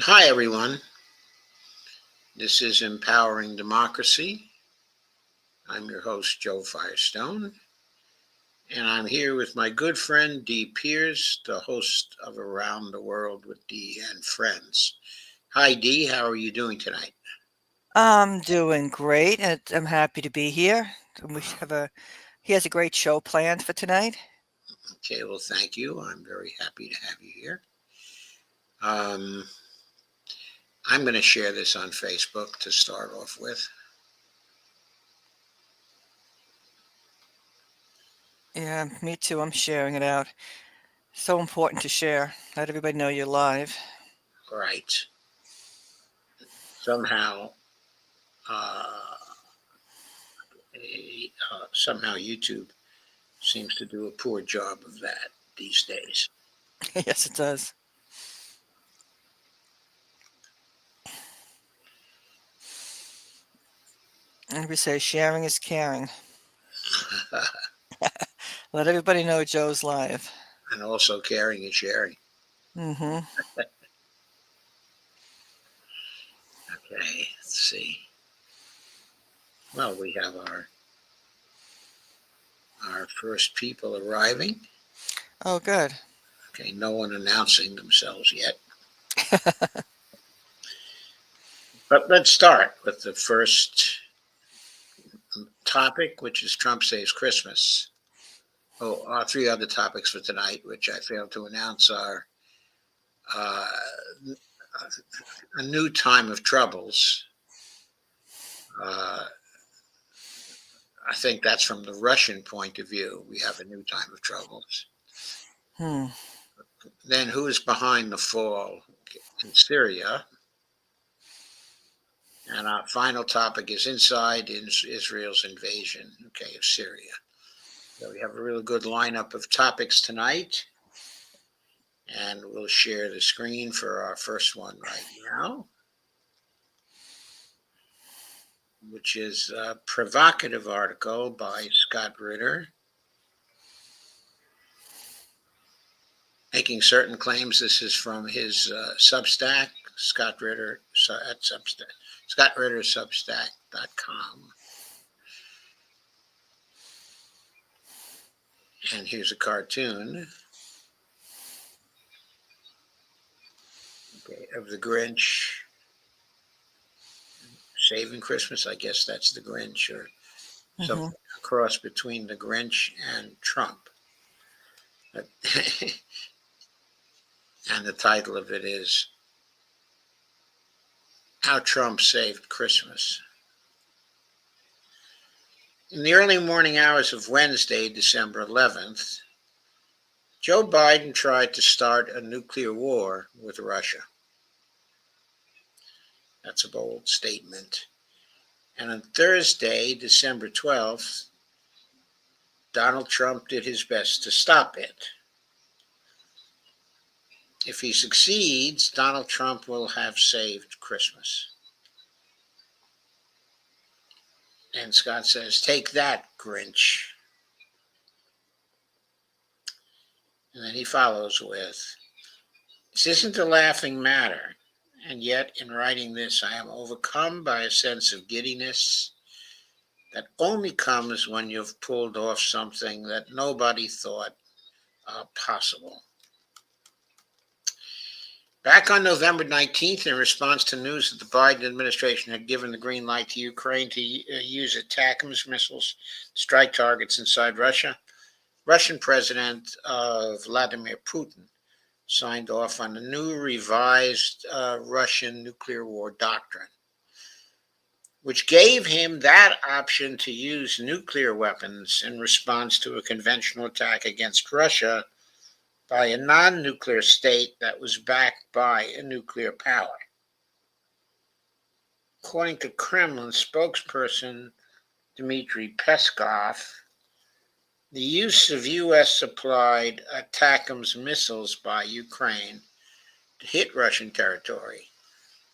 Hi, everyone. This is Empowering Democracy. I'm your host, Joe Firestone, and I'm here with my good friend, Dee Pierce, the host of Around the World with Dee and Friends. Hi, Dee. How are you doing tonight? I'm doing great, and I'm happy to be here. And he has a great show planned for tonight. Okay, well, thank you. I'm very happy to have you here. Um, I'm going to share this on Facebook to start off with. Yeah, me too. I'm sharing it out. So important to share. Let everybody know you're live. Right. Somehow, uh, somehow YouTube seems to do a poor job of that these days. Yes, it does. And we say sharing is caring. Let everybody know Joe's live. And also caring and sharing. Mm-hmm. Okay, let's see. Well, we have our first people arriving. Oh, good. Okay, no one announcing themselves yet. But let's start with the first topic, which is Trump Saves Christmas. Oh, our three other topics for tonight, which I failed to announce, are uh, a new time of troubles. Uh, I think that's from the Russian point of view. We have a new time of troubles. Hmm. Then, who is behind the fall in Syria? And our final topic is inside Israel's invasion, okay, of Syria. So we have a really good lineup of topics tonight, and we'll share the screen for our first one right now, which is a provocative article by Scott Ritter, making certain claims. This is from his Substack, Scott Ritter at Substack, scottrittersubstack.com. And here's a cartoon, okay, of the Grinch saving Christmas. I guess that's the Grinch, or Mm-hmm. something, a cross between the Grinch and Trump. And the title of it is How Trump Saved Christmas. In the early morning hours of Wednesday, December 11th, Joe Biden tried to start a nuclear war with Russia. That's a bold statement. And on Thursday, December 12th, Donald Trump did his best to stop it. If he succeeds, Donald Trump will have saved Christmas. And Scott says, "Take that, Grinch." And then he follows with, "This isn't a laughing matter. And yet, in writing this, I am overcome by a sense of giddiness that only comes when you've pulled off something that nobody thought possible." Back on November 19th, in response to news that the Biden administration had given the green light to Ukraine to use ATACMS missiles to strike targets inside Russia, Russian President Vladimir Putin signed off on a new revised Russian nuclear war doctrine, which gave him that option to use nuclear weapons in response to a conventional attack against Russia by a non nuclear state that was backed by a nuclear power. According to Kremlin spokesperson Dmitry Peskov, the use of U.S. supplied ATACMS missiles by Ukraine to hit Russian territory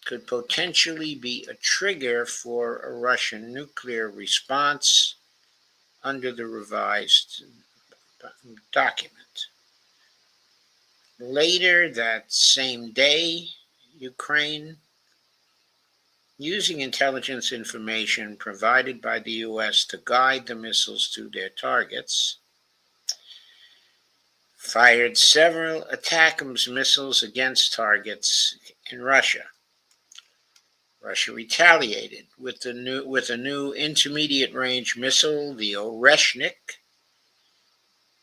could potentially be a trigger for a Russian nuclear response under the revised document. Later that same day, Ukraine, using intelligence information provided by the U.S. to guide the missiles to their targets, fired several ATACMS missiles against targets in Russia. Russia retaliated with a new intermediate-range missile, the Oreshnik,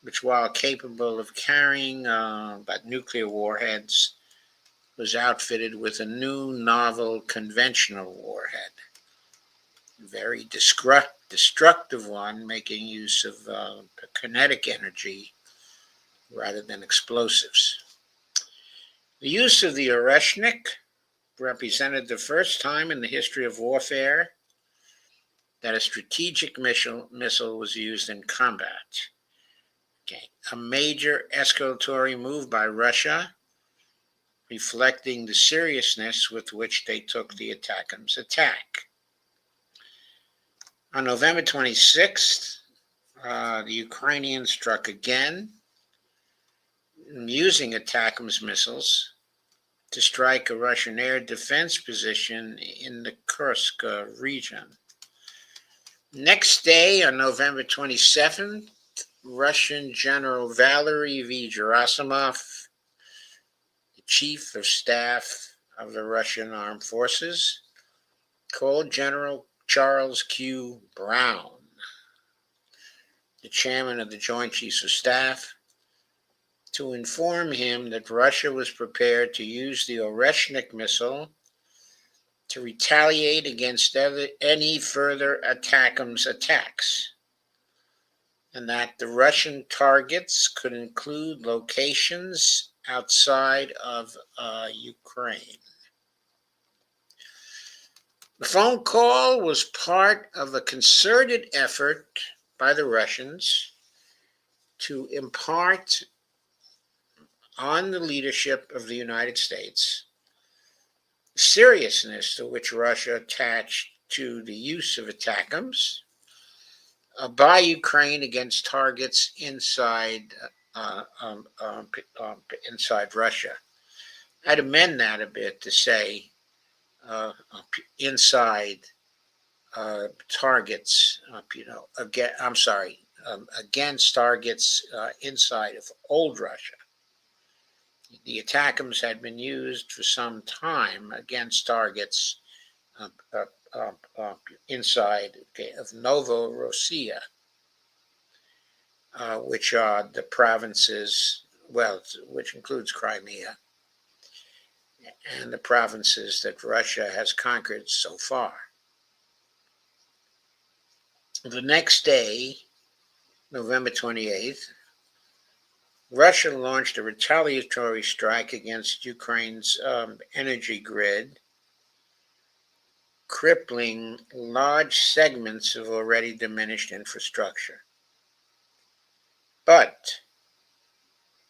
which, while capable of carrying nuclear warheads, was outfitted with a new novel conventional warhead, a very destructive one, making use of kinetic energy rather than explosives. The use of the Oreshnik represented the first time in the history of warfare that a strategic missile was used in combat. Okay. A major escalatory move by Russia, reflecting the seriousness with which they took the ATACMS attack. On November 26th, the Ukrainians struck again, using ATACMS missiles to strike a Russian air defense position in the Kursk region. Next day, on November 27th, Russian General Valery V. Gerasimov, the Chief of Staff of the Russian Armed Forces, called General Charles Q. Brown, the chairman of the Joint Chiefs of Staff, to inform him that Russia was prepared to use the Oreshnik missile to retaliate against any further ATACMS attacks, and that the Russian targets could include locations outside of Ukraine. The phone call was part of a concerted effort by the Russians to impart on the leadership of the United States the seriousness to which Russia attached to the use of ATACMS by Ukraine against targets inside Russia. I'd amend that a bit to say inside targets, against targets inside of old Russia. The ATACMS had been used for some time against targets inside of Novorossiya, which are the provinces, which includes Crimea, and the provinces that Russia has conquered so far. The next day, November 28th, Russia launched a retaliatory strike against Ukraine's energy grid, crippling large segments of already diminished infrastructure. But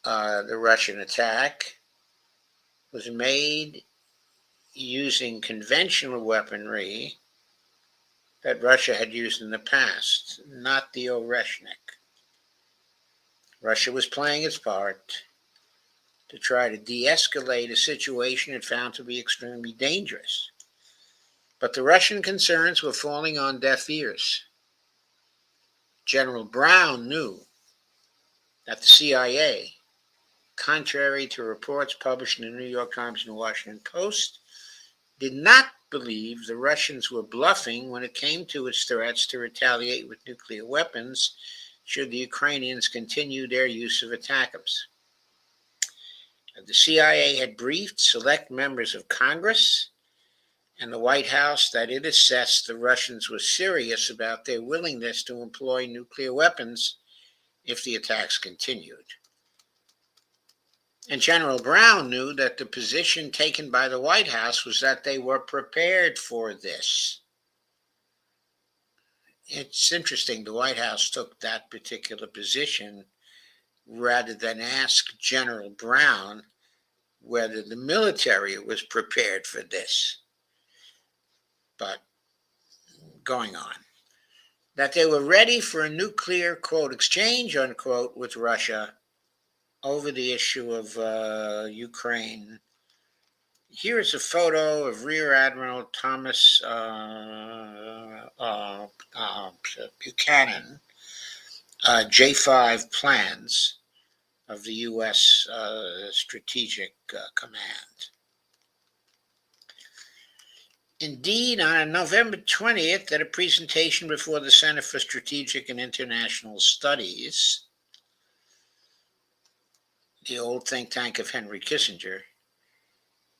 the Russian attack was made using conventional weaponry that Russia had used in the past, not the Oreshnik. Russia was playing its part to try to de-escalate a situation it found to be extremely dangerous. But the Russian concerns were falling on deaf ears. General Brown knew that the CIA, contrary to reports published in the New York Times and the Washington Post, did not believe the Russians were bluffing when it came to its threats to retaliate with nuclear weapons should the Ukrainians continue their use of ATACMS. The CIA had briefed select members of Congress and the White House that it assessed the Russians were serious about their willingness to employ nuclear weapons if the attacks continued. And General Brown knew that the position taken by the White House was that they were prepared for this. It's interesting, the White House took that particular position rather than ask General Brown whether the military was prepared for this. But going on, that they were ready for a nuclear, quote, exchange, unquote, with Russia over the issue of Ukraine Here is a photo of Rear Admiral Thomas Buchanan, J5 plans of the U.S. Strategic Command. Indeed, on November 20th, at a presentation before the Center for Strategic and International Studies, the old think tank of Henry Kissinger,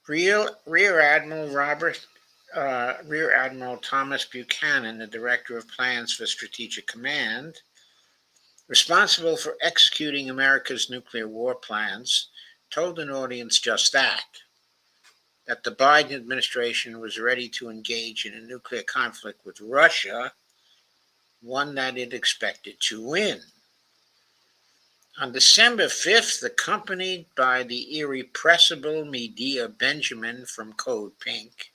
Rear Admiral Thomas Buchanan, the Director of Plans for Strategic Command, responsible for executing America's nuclear war plans, told an audience just that the Biden administration was ready to engage in a nuclear conflict with Russia, one that it expected to win. On December 5th, accompanied by the irrepressible Medea Benjamin from Code Pink,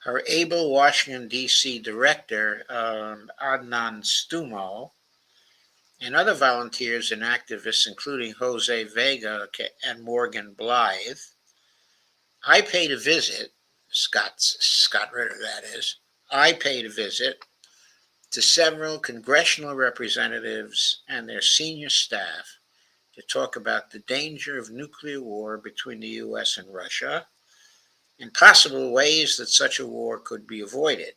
her able Washington, D.C. director, Adnan Stumo, and other volunteers and activists, including Jose Vega and Morgan Blythe, I paid a visit, Scott Ritter that is, I paid a visit to several congressional representatives and their senior staff to talk about the danger of nuclear war between the U.S. and Russia and possible ways that such a war could be avoided.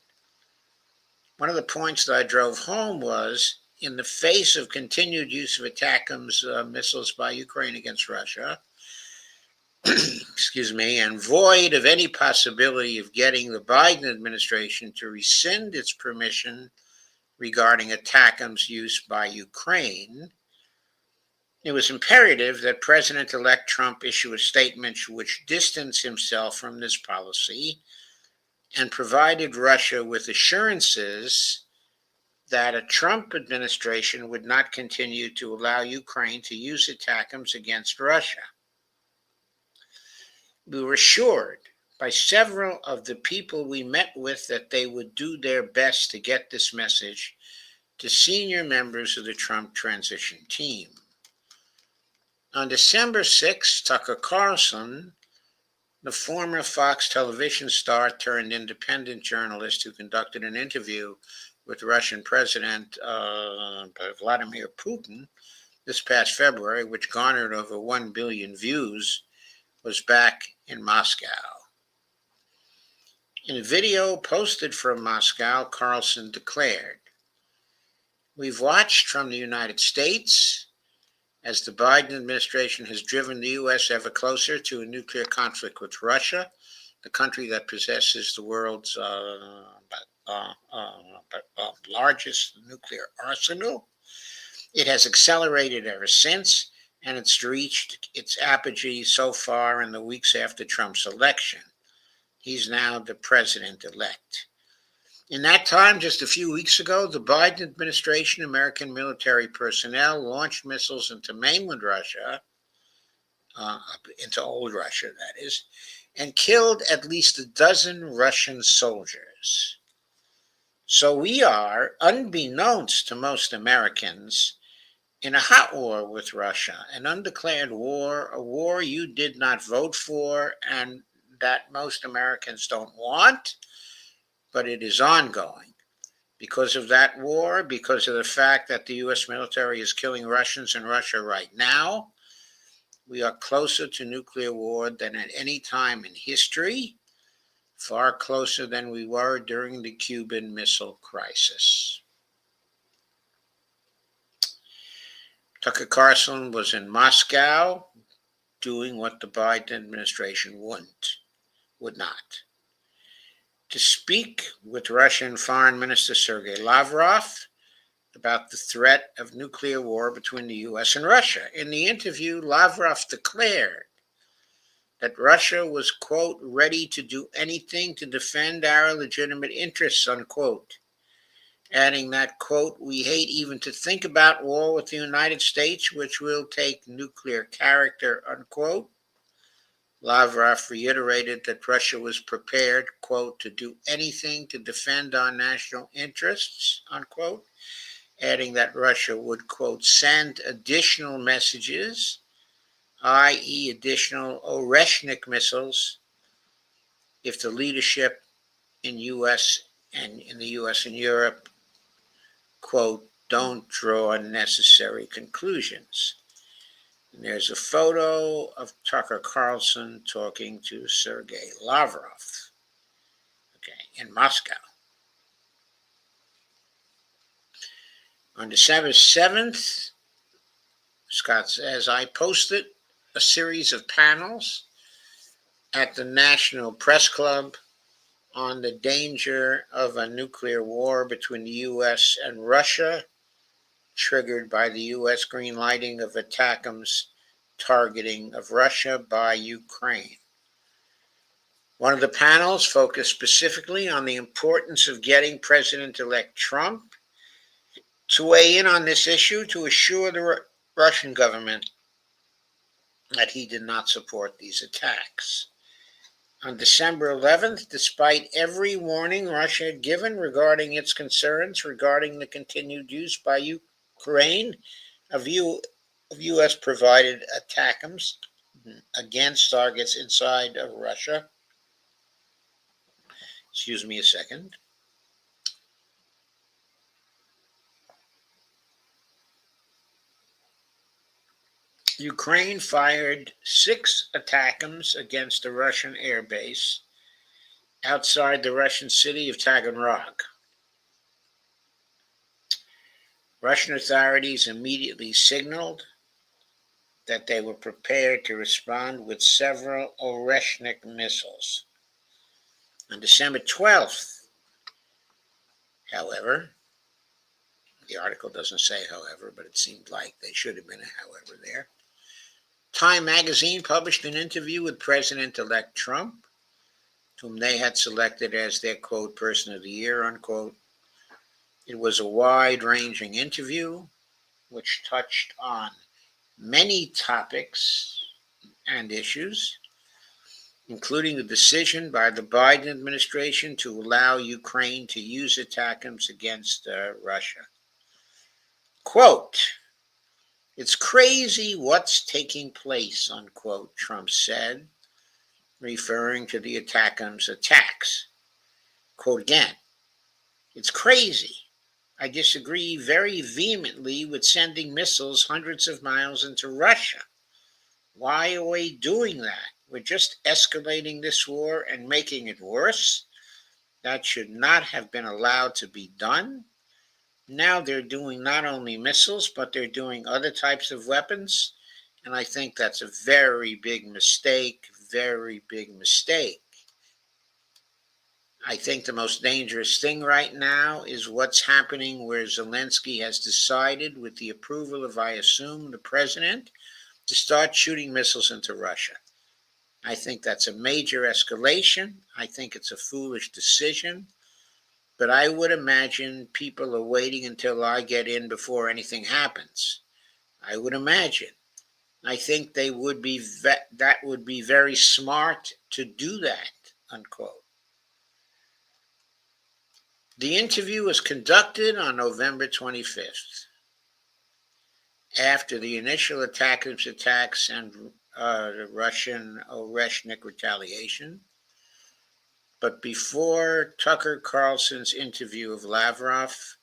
One of the points that I drove home was, in the face of continued use of ATACMS missiles by Ukraine against Russia, and void of any possibility of getting the Biden administration to rescind its permission regarding ATACMS use by Ukraine, it was imperative that President-elect Trump issue a statement which distanced himself from this policy and provided Russia with assurances that a Trump administration would not continue to allow Ukraine to use ATACMS against Russia. We were assured by several of the people we met with that they would do their best to get this message to senior members of the Trump transition team. On December 6, Tucker Carlson, the former Fox television star turned independent journalist who conducted an interview with Russian President Vladimir Putin this past February, which garnered over 1 billion views, was back in Moscow. In a video posted from Moscow, Carlson declared, "We've watched from the United States as the Biden administration has driven the U.S. ever closer to a nuclear conflict with Russia, the country that possesses the world's largest nuclear arsenal. It has accelerated ever since, and it's reached its apogee so far in the weeks after Trump's election. He's now the president-elect. In that time, just a few weeks ago, the Biden administration, American military personnel, launched missiles into mainland Russia, into old Russia, that is, and killed at least a dozen Russian soldiers. So we are, unbeknownst to most Americans, in a hot war with Russia, an undeclared war, a war you did not vote for and that most Americans don't want, but it is ongoing. Because of that war, because of the fact that the U.S. military is killing Russians in Russia right now, we are closer to nuclear war than at any time in history, far closer than we were during the Cuban Missile Crisis." Tucker Carlson was in Moscow doing what the Biden administration would not. To speak with Russian Foreign Minister Sergei Lavrov about the threat of nuclear war between the U.S. and Russia. In the interview, Lavrov declared that Russia was, quote, "ready to do anything to defend our legitimate interests," unquote, adding that, quote, "we hate even to think about war with the United States, which will take nuclear character," unquote. Lavrov reiterated that Russia was prepared, quote, "to do anything to defend our national interests," unquote, adding that Russia would, quote, "send additional messages," i.e. additional Oreshnik missiles, if the leadership in the U.S. and Europe, quote, don't draw necessary conclusions. And there's a photo of Tucker Carlson talking to Sergei Lavrov, in Moscow. On December 7th, Scott says, I posted a series of panels at the National Press Club on the danger of a nuclear war between the U.S. and Russia, triggered by the U.S. green lighting of ATACMS targeting of Russia by Ukraine. One of the panels focused specifically on the importance of getting President-elect Trump to weigh in on this issue to assure the Russian government that he did not support these attacks. On December 11th, despite every warning Russia had given regarding its concerns regarding the continued use by Ukraine of U.S.-provided ATACMS against targets inside of Russia. Excuse me a second. Ukraine fired 6 ATACMS against a Russian airbase outside the Russian city of Taganrog. Russian authorities immediately signaled that they were prepared to respond with several Oreshnik missiles. On December 12th, however, the article doesn't say however, but it seemed like they should have been a however there, Time magazine published an interview with President-elect Trump, whom they had selected as their, quote, person of the year, unquote. It was a wide-ranging interview which touched on many topics and issues, including the decision by the Biden administration to allow Ukraine to use ATACMS against Russia. Quote, it's crazy what's taking place, unquote, Trump said, referring to the ATACMS attacks. Quote again, it's crazy. I disagree very vehemently with sending missiles hundreds of miles into Russia. Why are we doing that? We're just escalating this war and making it worse. That should not have been allowed to be done. Now they're doing not only missiles, but they're doing other types of weapons. And I think that's a very big mistake, very big mistake. I think the most dangerous thing right now is what's happening where Zelensky has decided, with the approval of, I assume, the president, to start shooting missiles into Russia. I think that's a major escalation. I think it's a foolish decision. But I would imagine people are waiting until I get in before anything happens. I would imagine. I think that would be very smart to do that, unquote. The interview was conducted on November 25th, after the initial attacks and the Russian Oreshnik retaliation, but before Tucker Carlson's interview of Lavrov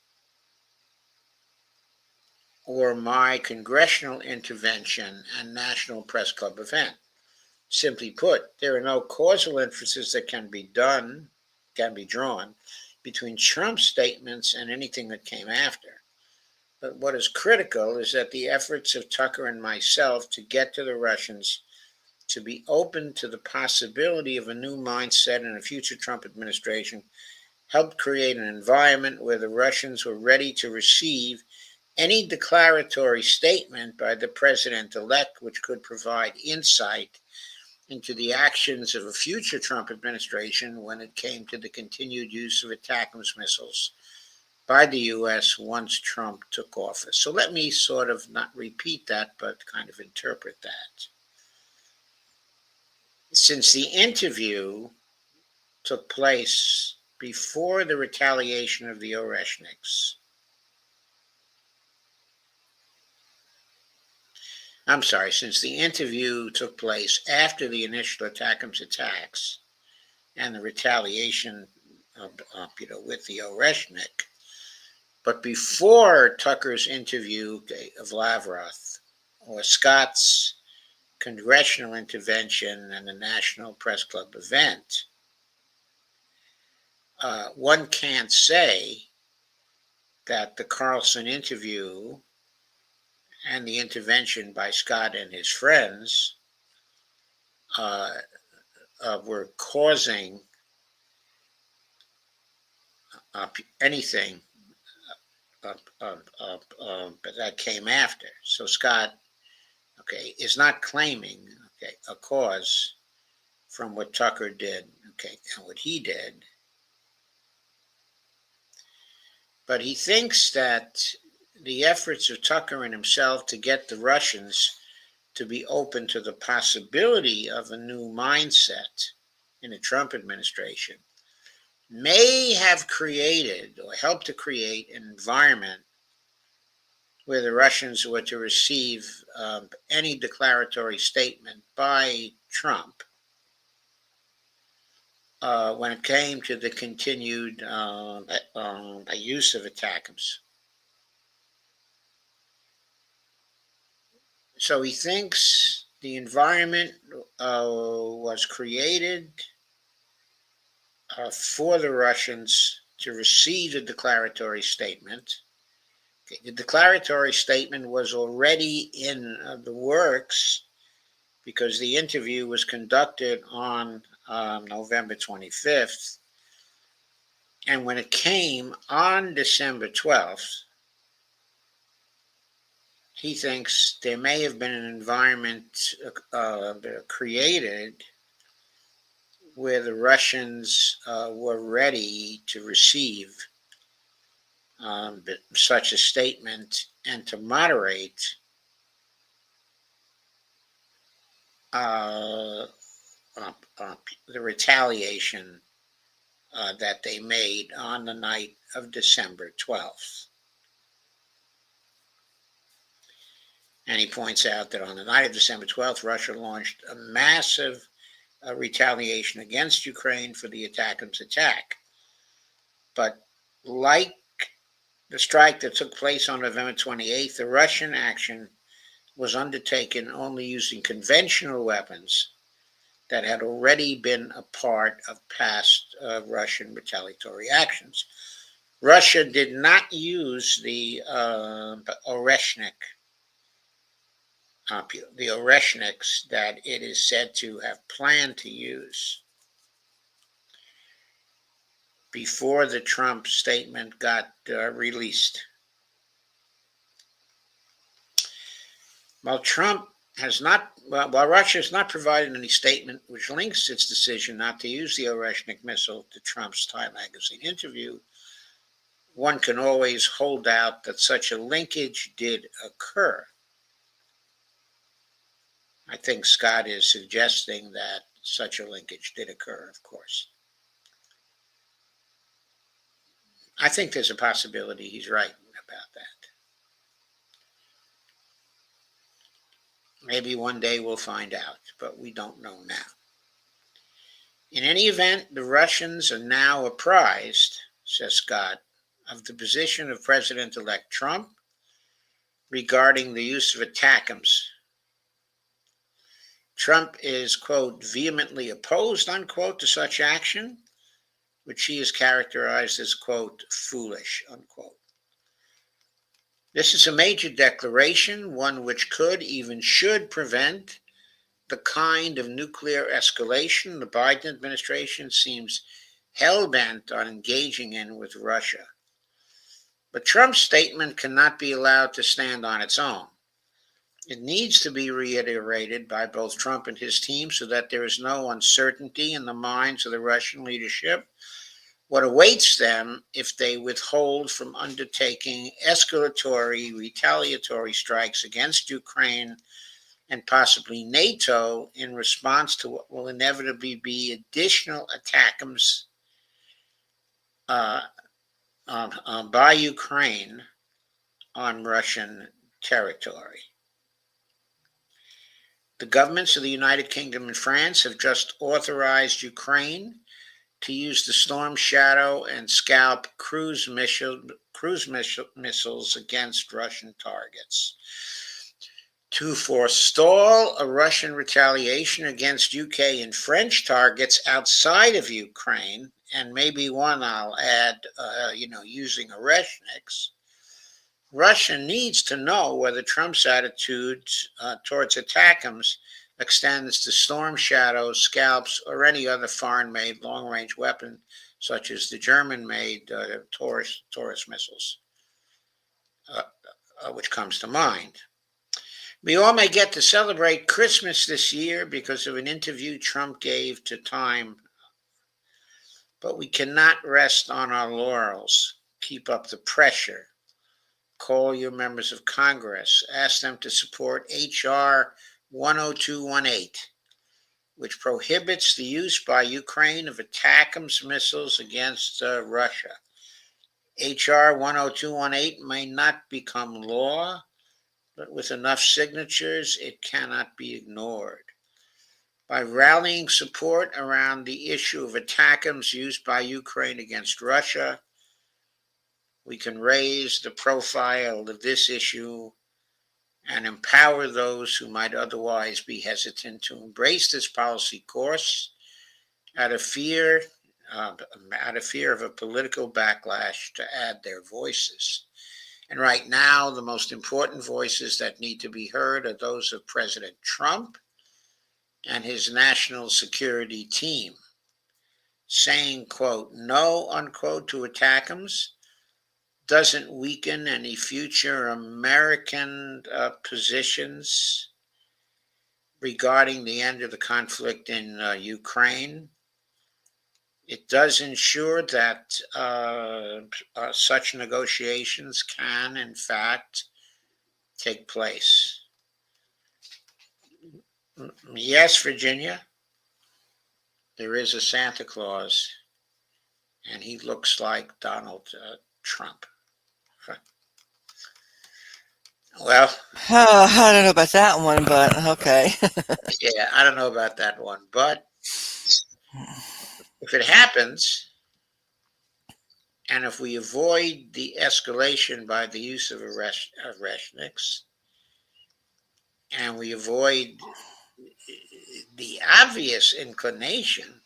or my congressional intervention and National Press Club event. Simply put, there are no causal inferences that can be drawn between Trump's statements and anything that came after. But what is critical is that the efforts of Tucker and myself to get to the Russians to be open to the possibility of a new mindset in a future Trump administration helped create an environment where the Russians were ready to receive any declaratory statement by the president-elect which could provide insight into the actions of a future Trump administration when it came to the continued use of ATACMS missiles by the U.S. once Trump took office. So let me sort of not repeat that, but kind of interpret that. Since the interview took place before the retaliation of the Oreshniks, I'm sorry, since the interview took place after the initial attacks and the retaliation with the Oreshnik, but before Tucker's interview of Lavrov or Scott's congressional intervention and the National Press Club event, one can't say that the Carlson interview and the intervention by Scott and his friends uh, were causing anything that came after. So Scott, is not claiming, a cause from what Tucker did, and what he did, but he thinks that the efforts of Tucker and himself to get the Russians to be open to the possibility of a new mindset in the Trump administration may have created or helped to create an environment where the Russians were to receive any declaratory statement by Trump when it came to the continued use of ATACMS. So he thinks the environment was created for the Russians to receive a declaratory statement. The declaratory statement was already in the works because the interview was conducted on November 25th. And when it came on December 12th, he thinks there may have been an environment created where the Russians were ready to receive such a statement and to moderate the retaliation that they made on the night of December 12th. And he points out that on the night of December 12th, Russia launched a massive retaliation against Ukraine for the ATACMS attack. But like the strike that took place on November 28th, the Russian action was undertaken only using conventional weapons that had already been a part of past Russian retaliatory actions. Russia did not use the Oreshniks that it is said to have planned to use before the Trump statement got released. While Russia has not provided any statement which links its decision not to use the Oreshnik missile to Trump's Time magazine interview, one can always hold out that such a linkage did occur. I think Scott is suggesting that such a linkage did occur, of course. I think there's a possibility he's right about that. Maybe one day we'll find out, but we don't know now. In any event, the Russians are now apprised, says Scott, of the position of President-elect Trump regarding the use of ATACMS. Trump is, quote, vehemently opposed, unquote, to such action, which he has characterized as, quote, foolish, unquote. This is a major declaration, one which could, even should, prevent the kind of nuclear escalation the Biden administration seems hell-bent on engaging in with Russia. But Trump's statement cannot be allowed to stand on its own. It needs to be reiterated by both Trump and his team so that there is no uncertainty in the minds of the Russian leadership what awaits them if they withhold from undertaking escalatory, retaliatory strikes against Ukraine and possibly NATO in response to what will inevitably be additional ATACMS by Ukraine on Russian territory. The governments of the United Kingdom and France have just authorized Ukraine to use the Storm Shadow and Scalp cruise missiles against Russian targets. To forestall a Russian retaliation against UK and French targets outside of Ukraine, and maybe one I'll add, using Oreshniks, Russia needs to know whether Trump's attitude towards ATACMS extends to Storm Shadows, Scalps, or any other foreign-made long-range weapon, such as the German-made Taurus missiles, which comes to mind. We all may get to celebrate Christmas this year because of an interview Trump gave to Time, but we cannot rest on our laurels. Keep up the pressure. Call your members of Congress. Ask them to support H.R. 10218, which prohibits the use by Ukraine of ATACMS missiles against Russia. H.R. 10218 may not become law, but with enough signatures, it cannot be ignored. By rallying support around the issue of ATACMS used by Ukraine against Russia, we can raise the profile of this issue and empower those who might otherwise be hesitant to embrace this policy course out of fear of a political backlash to add their voices. And right now, the most important voices that need to be heard are those of President Trump and his national security team. Saying, quote, no, unquote, to ATACMS doesn't weaken any future American positions regarding the end of the conflict in Ukraine. It does ensure that such negotiations can, in fact, take place. Yes, Virginia, there is a Santa Claus, and he looks like Donald Trump. Well, I don't know about that one, but okay. yeah, I don't know about that one, but if it happens, and if we avoid the escalation by the use of Oreshniks, and we avoid the obvious inclination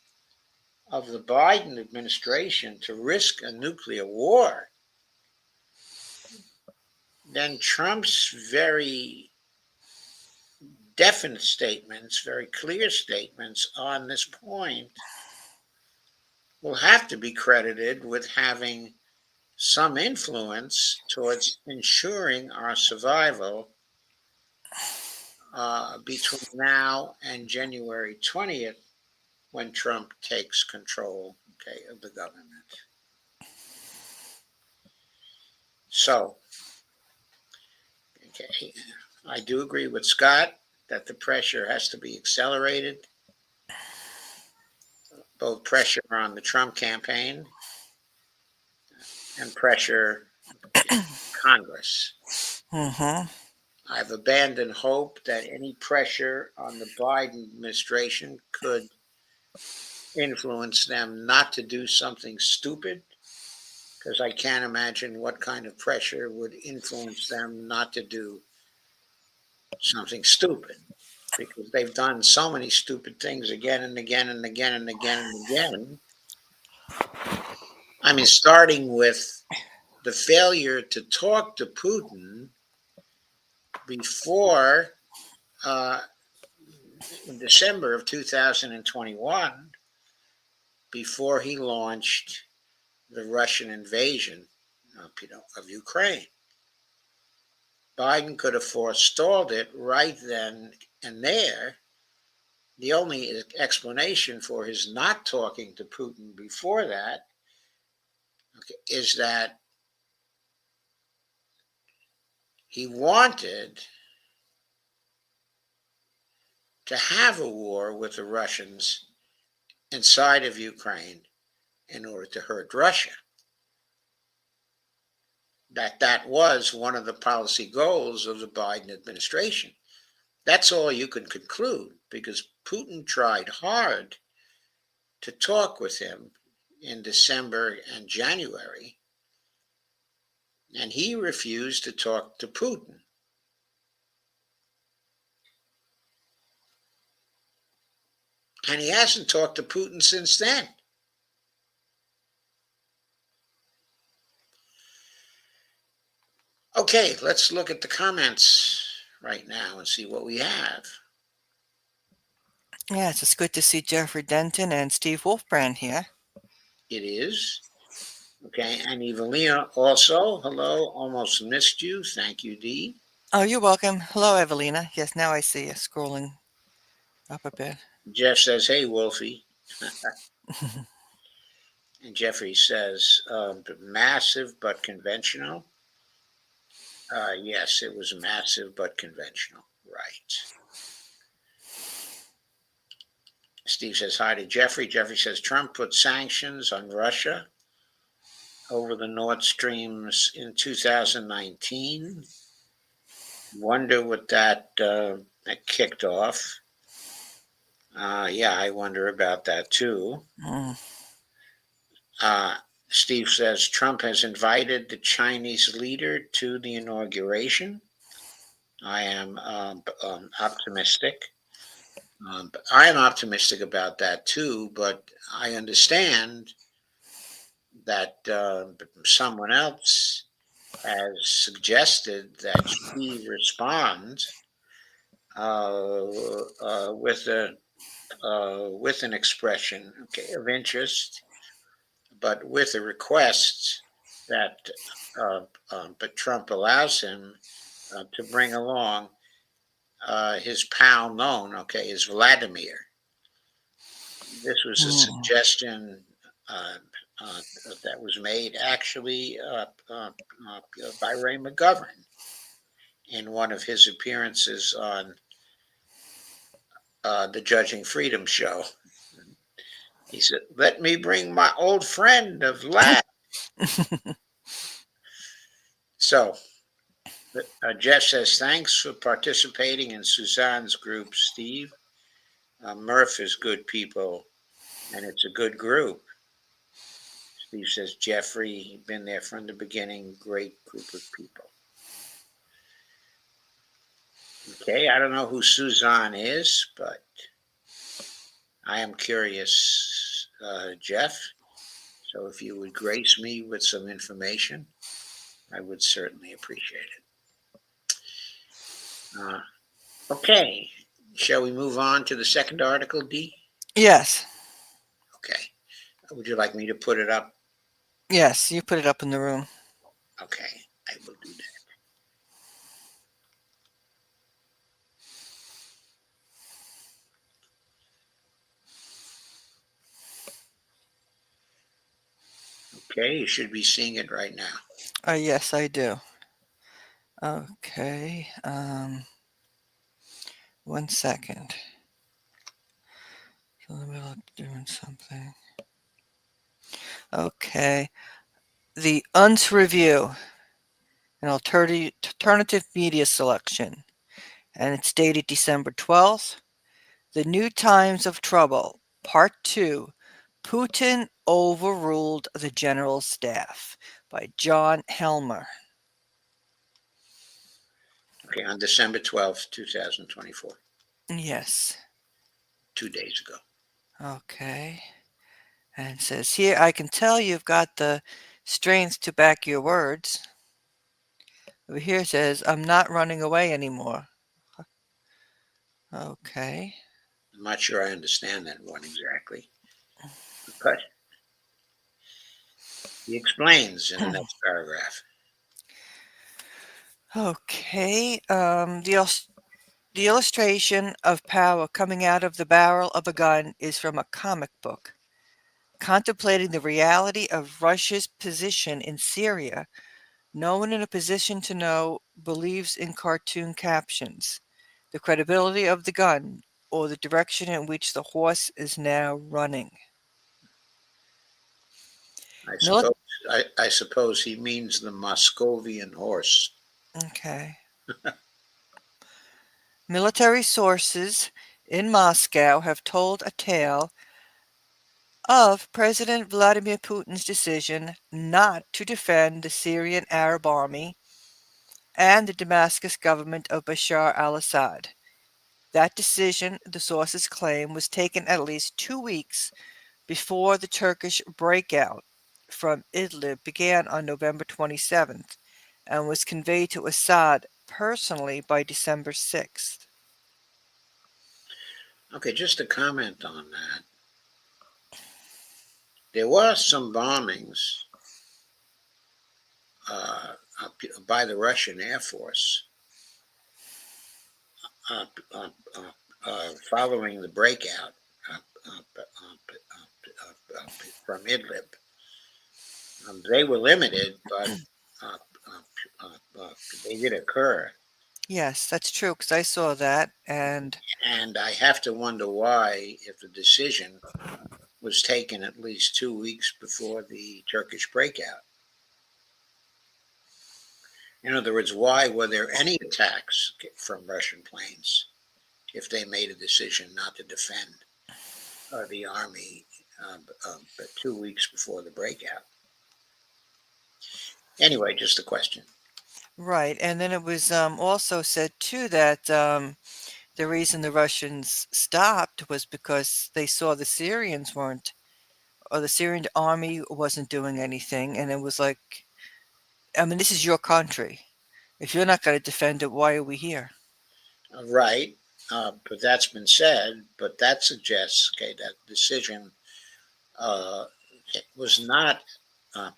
of the Biden administration to risk a nuclear war, then Trump's very definite statements, very clear statements on this point will have to be credited with having some influence towards ensuring our survival between now and January 20th, when Trump takes control, of the government. So, I do agree with Scott that the pressure has to be accelerated, both pressure on the Trump campaign and pressure Congress. Mm-hmm. I've abandoned hope that any pressure on the Biden administration could influence them not to do something stupid, because I can't imagine what kind of pressure would influence them not to do something stupid, because they've done so many stupid things again and again and again and again and again. I mean, starting with the failure to talk to Putin before in December of 2021, before he launched the Russian invasion of Ukraine. Biden could have forestalled it right then and there. The only explanation for his not talking to Putin before that is that he wanted to have a war with the Russians inside of Ukraine in order to hurt Russia. That was one of the policy goals of the Biden administration. That's all you can conclude because Putin tried hard to talk with him in December and January, and he refused to talk to Putin. And he hasn't talked to Putin since then. Okay, let's look at the comments right now and see what we have. Yes, it's good to see Jeffrey Denton and Steve Wolfbrand here. It is. Okay, and Evelina also. Hello, almost missed you. Thank you, Dee. Oh, you're welcome. Hello, Evelina. Yes, now I see you scrolling up a bit. Jeff says, hey, Wolfie. And Jeffrey says, massive but conventional. Yes, it was massive but conventional. Right. Steve says hi to Jeffrey. Jeffrey says Trump put sanctions on Russia over the Nord Streams in 2019. Wonder what that kicked off. Yeah, I wonder about that too. Mm. Steve says Trump has invited the Chinese leader to the inauguration. I am optimistic. I am optimistic about that too, but I understand that someone else has suggested that she respond with an expression, okay, of interest, but with a request that but Trump allows him to bring along his pal known, okay, is Vladimir. This was a Mm. suggestion uh, uh, that was made actually by Ray McGovern in one of his appearances on the Judging Freedom show. He said, "Let me bring my old friend of Vlad." So Jeff says, "Thanks for participating in Suzanne's group, Steve. Murph is good people, and it's a good group." Steve says, "Jeffrey, been there from the beginning. Great group of people." Okay, I don't know who Suzanne is, but I am curious, Jeff. So if you would grace me with some information, I would certainly appreciate it. Okay, shall we move on to the second article, D? Yes, Okay. Would you like me to put it up? yes, you put it up in the room. Okay, I will do that. Okay, you should be seeing it right now. Yes, I do. Okay, 1 second. In the middle of doing something. Okay, the UNS review, an alternative media selection, and it's dated December 12th. The New Times of Trouble, Part 2, Putin Overruled the General Staff by John Helmer. Okay, on December 12th, 2024, Yes. 2 days ago. Okay. And it says here, I can tell you've got the strength to back your words. Over here it says, I'm not running away anymore. Okay. I'm not sure I understand that one exactly, but he explains in the next paragraph. Okay. The illustration of power coming out of the barrel of a gun is from a comic book. Contemplating the reality of Russia's position in Syria, no one in a position to know believes in cartoon captions, the credibility of the gun, or the direction in which the horse is now running. I Mil- suppose I suppose he means the Moscovian horse. okay. Military sources in Moscow have told a tale of President Vladimir Putin's decision not to defend the Syrian Arab army and the Damascus government of Bashar al-Assad. That decision, the sources claim, was taken at least 2 weeks before the Turkish breakout from Idlib began on November 27th and was conveyed to Assad personally by December 6th. Okay, just a comment on that. There were some bombings uh, by the Russian Air Force uh, uh, following the breakout uh, from Idlib. They were limited, but uh, they did occur. Yes, that's true because I saw that. And And I have to wonder why, if the decision was taken at least 2 weeks before the Turkish breakout. In other words, why were there any attacks from Russian planes if they made a decision not to defend the army 2 weeks before the breakout? Anyway, just a question. right, and then it was also said too that the reason the Russians stopped was because they saw the Syrians weren't, or the Syrian army wasn't doing anything, and it was like, I mean, this is your country. If you're not going to defend it, why are we here? Right, but that's been said. But that suggests, okay, that decision uh, was not uh,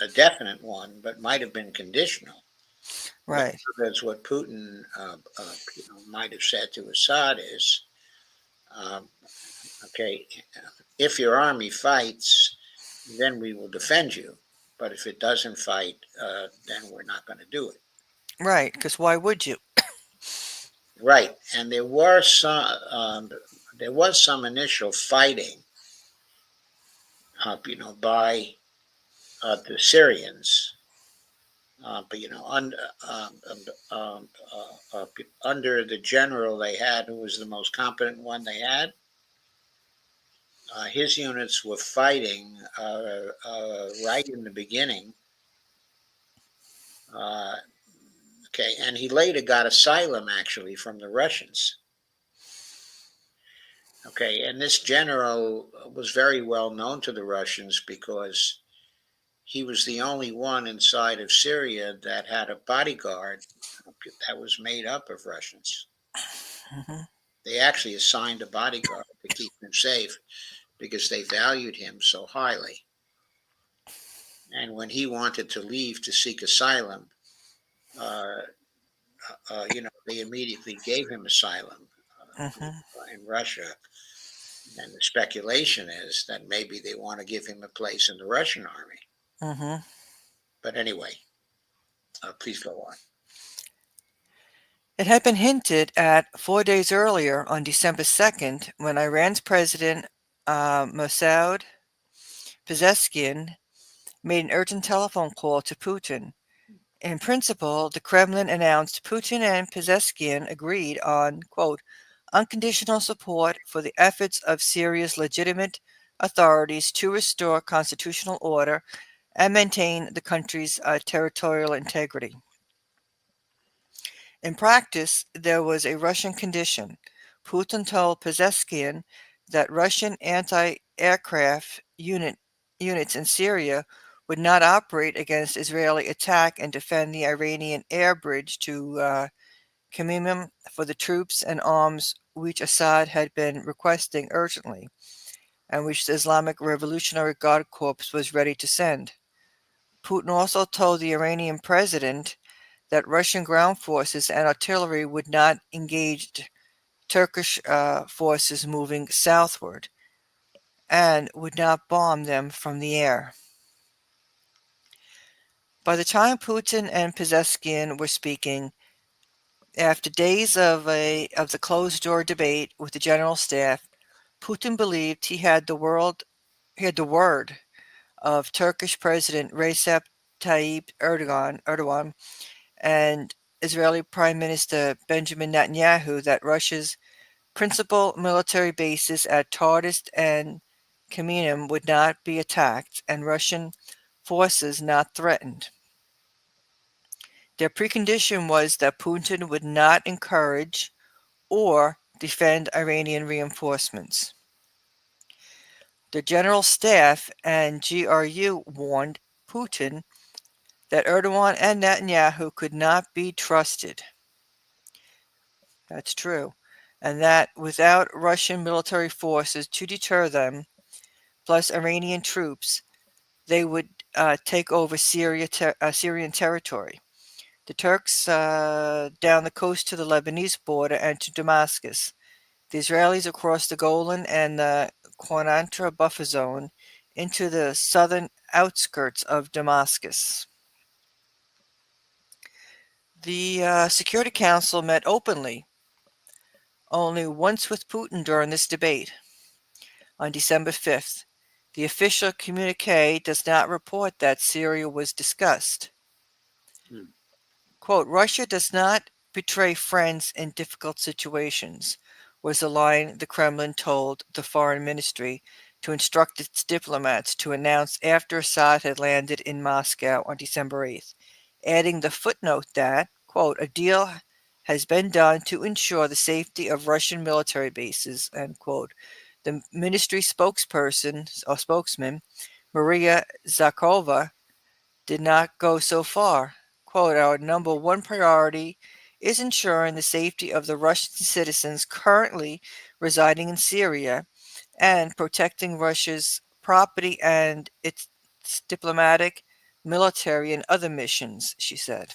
a definite one, but might have been conditional. Right, That's what Putin might have said to Assad is, um, okay, if your army fights, then we will defend you. But if it doesn't fight, then we're not going to do it. right, because why would you? Right, and there was some initial fighting, by the Syrians, but under the general they had, who was the most competent one they had. His units were fighting right in the beginning. Uh, okay, and he later got asylum actually from the Russians. Okay, and this general was very well known to the Russians because he was the only one inside of Syria that had a bodyguard that was made up of Russians. Hmm. They actually assigned a bodyguard to keep him safe because they valued him so highly. And when he wanted to leave to seek asylum, uh, they immediately gave him asylum Hmm. in Russia. And the speculation is that maybe they want to give him a place in the Russian army. Hmm. But anyway, please go on. It had been hinted at 4 days earlier on December 2nd when Iran's president Mossad Pezeshkian made an urgent telephone call to Putin. In principle, the Kremlin announced Putin and Pezeshkian agreed on, quote, unconditional support for the efforts of Syria's legitimate authorities to restore constitutional order and maintain the country's territorial integrity. In practice, there was a Russian condition. Putin told Pezeshkian that Russian anti-aircraft units in Syria would not operate against Israeli attack and defend the Iranian air bridge to Khmeimim for the troops and arms which Assad had been requesting urgently, and which the Islamic Revolutionary Guard Corps was ready to send. Putin also told the Iranian president that Russian ground forces and artillery would not engage Turkish forces moving southward and would not bomb them from the air. By the time Putin and Pezeshkian were speaking, after days of the closed-door debate with the general staff, Putin believed he had the word of Turkish President Recep Tayyip Erdogan, and Israeli Prime Minister Benjamin Netanyahu that Russia's principal military bases at Tartus and Khmeimim would not be attacked and Russian forces not threatened. Their precondition was that Putin would not encourage or defend Iranian reinforcements. The General Staff and GRU warned Putin that Erdogan and Netanyahu could not be trusted. That's true. And that without Russian military forces to deter them, plus Iranian troops, they would take over Syrian territory. The Turks down the coast to the Lebanese border and to Damascus. The Israelis across the Golan and the Quneitra buffer zone into the southern outskirts of Damascus. The Security Council met openly only once with Putin during this debate. On December 5th, the official communique does not report that Syria was discussed. Hmm. Quote, Russia does not betray friends in difficult situations, was the line the Kremlin told the foreign ministry to instruct its diplomats to announce after Assad had landed in Moscow on December 8th, adding the footnote that, quote, a deal has been done to ensure the safety of Russian military bases, end quote. The ministry spokesperson or spokesman, Maria Zakharova, did not go so far. Quote, our number one priority is ensuring the safety of the Russian citizens currently residing in Syria and protecting Russia's property and its diplomatic, military, and other missions, she said.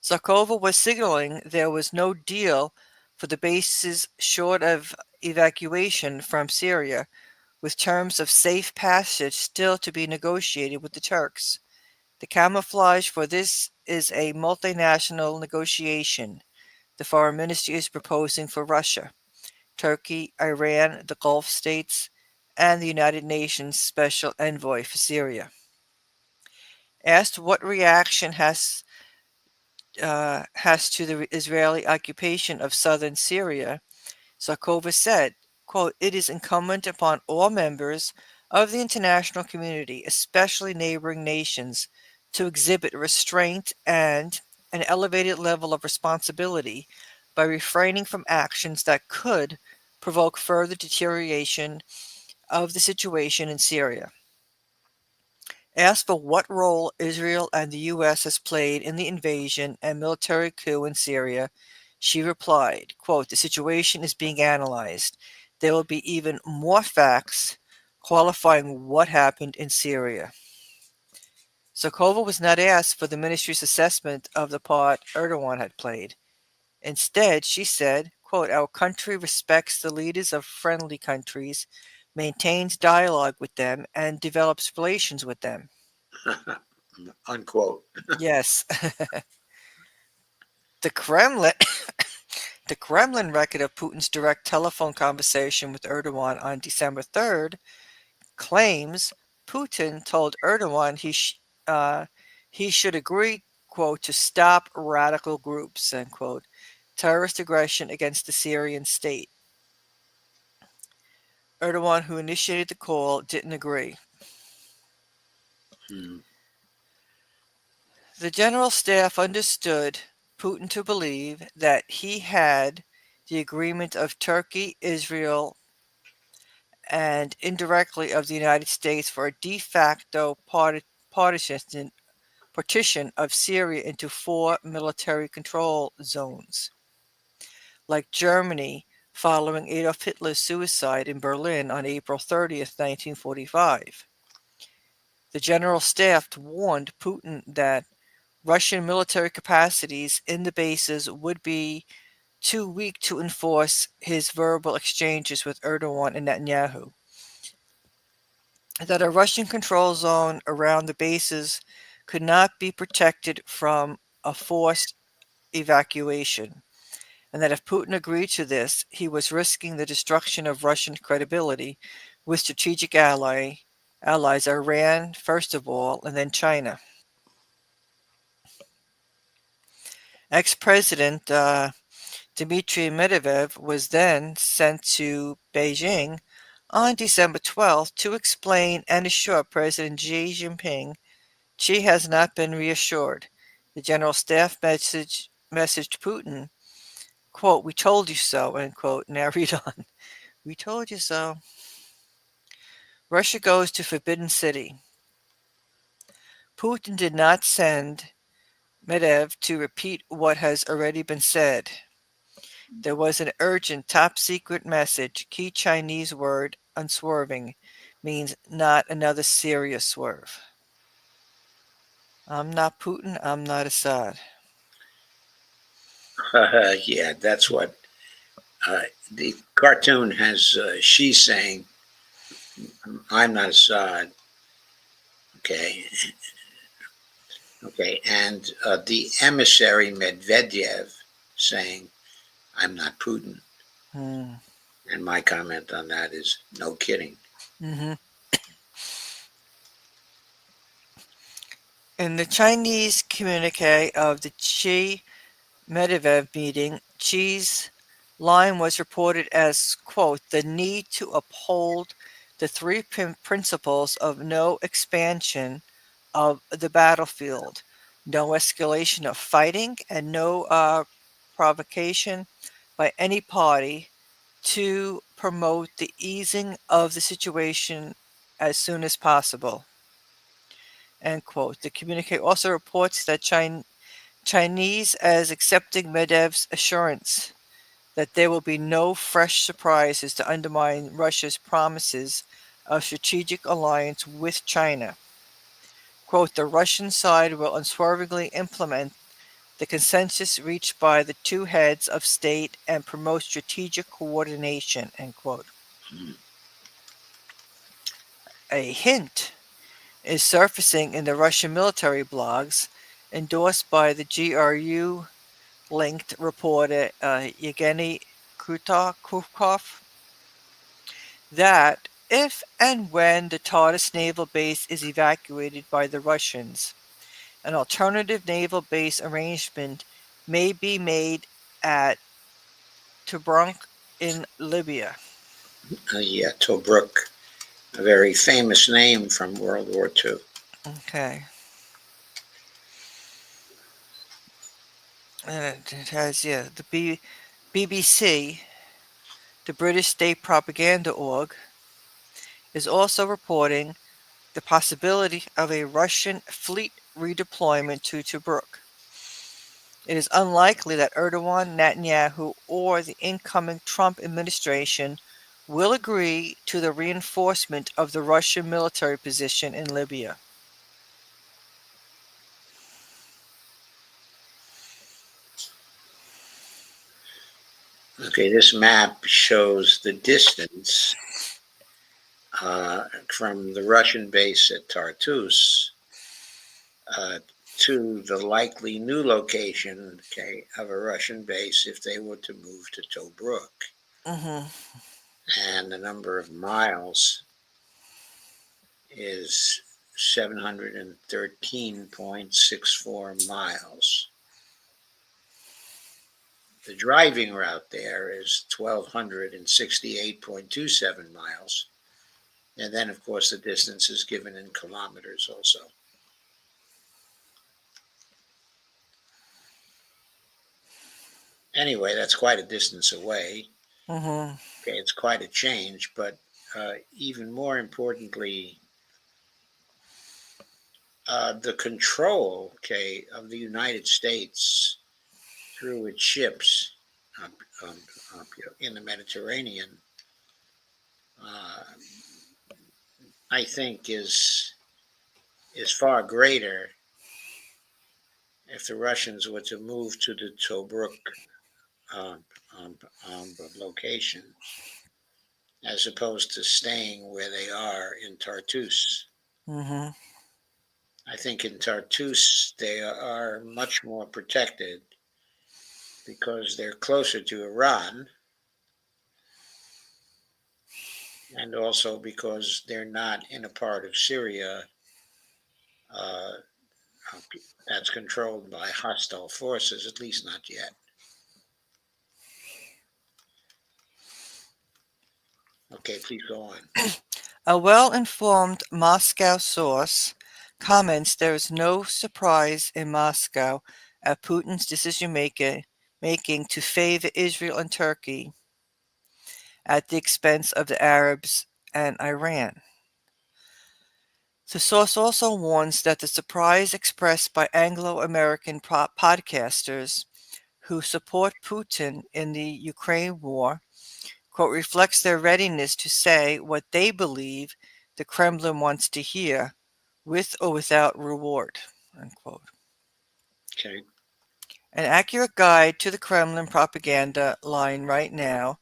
Zakharova was signaling there was no deal for the bases short of evacuation from Syria, with terms of safe passage still to be negotiated with the Turks. The camouflage for this is a multinational negotiation the Foreign Ministry is proposing for Russia, Turkey, Iran, the Gulf states, and the United Nations Special Envoy for Syria. Asked what reaction has to the Israeli occupation of southern Syria, Zakharova said, quote, it is incumbent upon all members of the international community, especially neighboring nations, to exhibit restraint and an elevated level of responsibility by refraining from actions that could provoke further deterioration of the situation in Syria. Asked for what role Israel and the U.S. has played in the invasion and military coup in Syria, she replied, quote, the situation is being analyzed. There will be even more facts qualifying what happened in Syria. Zakharova was not asked for the ministry's assessment of the part Erdogan had played. Instead, she said, quote, our country respects the leaders of friendly countries, maintains dialogue with them, and develops relations with them. Unquote. Yes. The Kremlin the Kremlin record of Putin's direct telephone conversation with Erdogan on December 3rd claims Putin told Erdogan he should agree, quote, to stop radical groups, end quote, terrorist aggression against the Syrian state. Erdogan, who initiated the call, didn't agree. Hmm. The general staff understood Putin to believe that he had the agreement of Turkey, Israel, and indirectly of the United States for a de facto partition of Syria into 4 military control zones. Like Germany following Adolf Hitler's suicide in Berlin on April 30th, 1945. The General Staff warned Putin that Russian military capacities in the bases would be too weak to enforce his verbal exchanges with Erdogan and Netanyahu. That a Russian control zone around the bases could not be protected from a forced evacuation, and that if Putin agreed to this, he was risking the destruction of Russian credibility with strategic allies Iran, first of all, and then China. Ex-President Dmitry Medvedev was then sent to Beijing on December 12th to explain and assure President Xi Jinping Xi has not been reassured. The General Staff messaged Putin, quote, "We told you so," end quote. Now read on. We told you so. Russia goes to Forbidden City. Putin did not send Medvedev to repeat what has already been said. There was an urgent top secret message. Key Chinese word unswerving means not another serious swerve. I'm not Putin. I'm not Assad. Yeah, that's what the cartoon has. She's saying, "I'm not Assad." Okay, okay, and the emissary Medvedev saying, "I'm not Putin." Hmm. And my comment on that is, no kidding. Mm-hmm. In the Chinese communique of the Xi Medvedev meeting, Xi's line was reported as, quote, "the need to uphold the three principles of no expansion of the battlefield, no escalation of fighting, and no provocation by any party to promote the easing of the situation as soon as possible." End quote. The communique also reports that Chinese as accepting Medvedev's assurance that there will be no fresh surprises to undermine Russia's promises of strategic alliance with China. Quote, "the Russian side will unswervingly implement the consensus reached by the two heads of state and promote strategic coordination," end quote. Hmm. A hint is surfacing in the Russian military blogs endorsed by the GRU linked reporter Yevgeny Krukov that if and when the Tartus naval base is evacuated by the Russians, an alternative naval base arrangement may be made at Tobruk in Libya. Yeah, Tobruk, a very famous name from World War II. Okay. And it has, yeah, the BBC, the British State Propaganda Org, is also reporting the possibility of a Russian fleet redeployment to Tobruk. It is unlikely that Erdogan, Netanyahu, or the incoming Trump administration will agree to the reinforcement of the Russian military position in Libya. Okay, this map shows the distance from the Russian base at Tartus uh, to the likely new location, okay, of a Russian base if they were to move to Tobruk. Mm-hmm. And the number of miles is 713.64 miles. The driving route there is 1,268.27 miles. And then, of course, the distance is given in kilometers also. Anyway, that's quite a distance away. Mm-hmm. Okay, it's quite a change, but even more importantly, the control, okay, of the United States through its ships um, um, in the Mediterranean, uh, I think is far greater if the Russians were to move to the Tobruk um, um, location as opposed to staying where they are in Tartus. Mm-hmm. I think in Tartus they are much more protected because they're closer to Iran and also because they're not in a part of Syria uh, that's controlled by hostile forces, at least not yet. Okay, please go on. A well-informed Moscow source comments there is no surprise in Moscow at Putin's decision-making to favor Israel and Turkey at the expense of the Arabs and Iran. The source also warns that the surprise expressed by Anglo-American podcasters who support Putin in the Ukraine war, quote, reflects their readiness to say what they believe the Kremlin wants to hear, with or without reward, unquote. Okay. An accurate guide to the Kremlin propaganda line right now,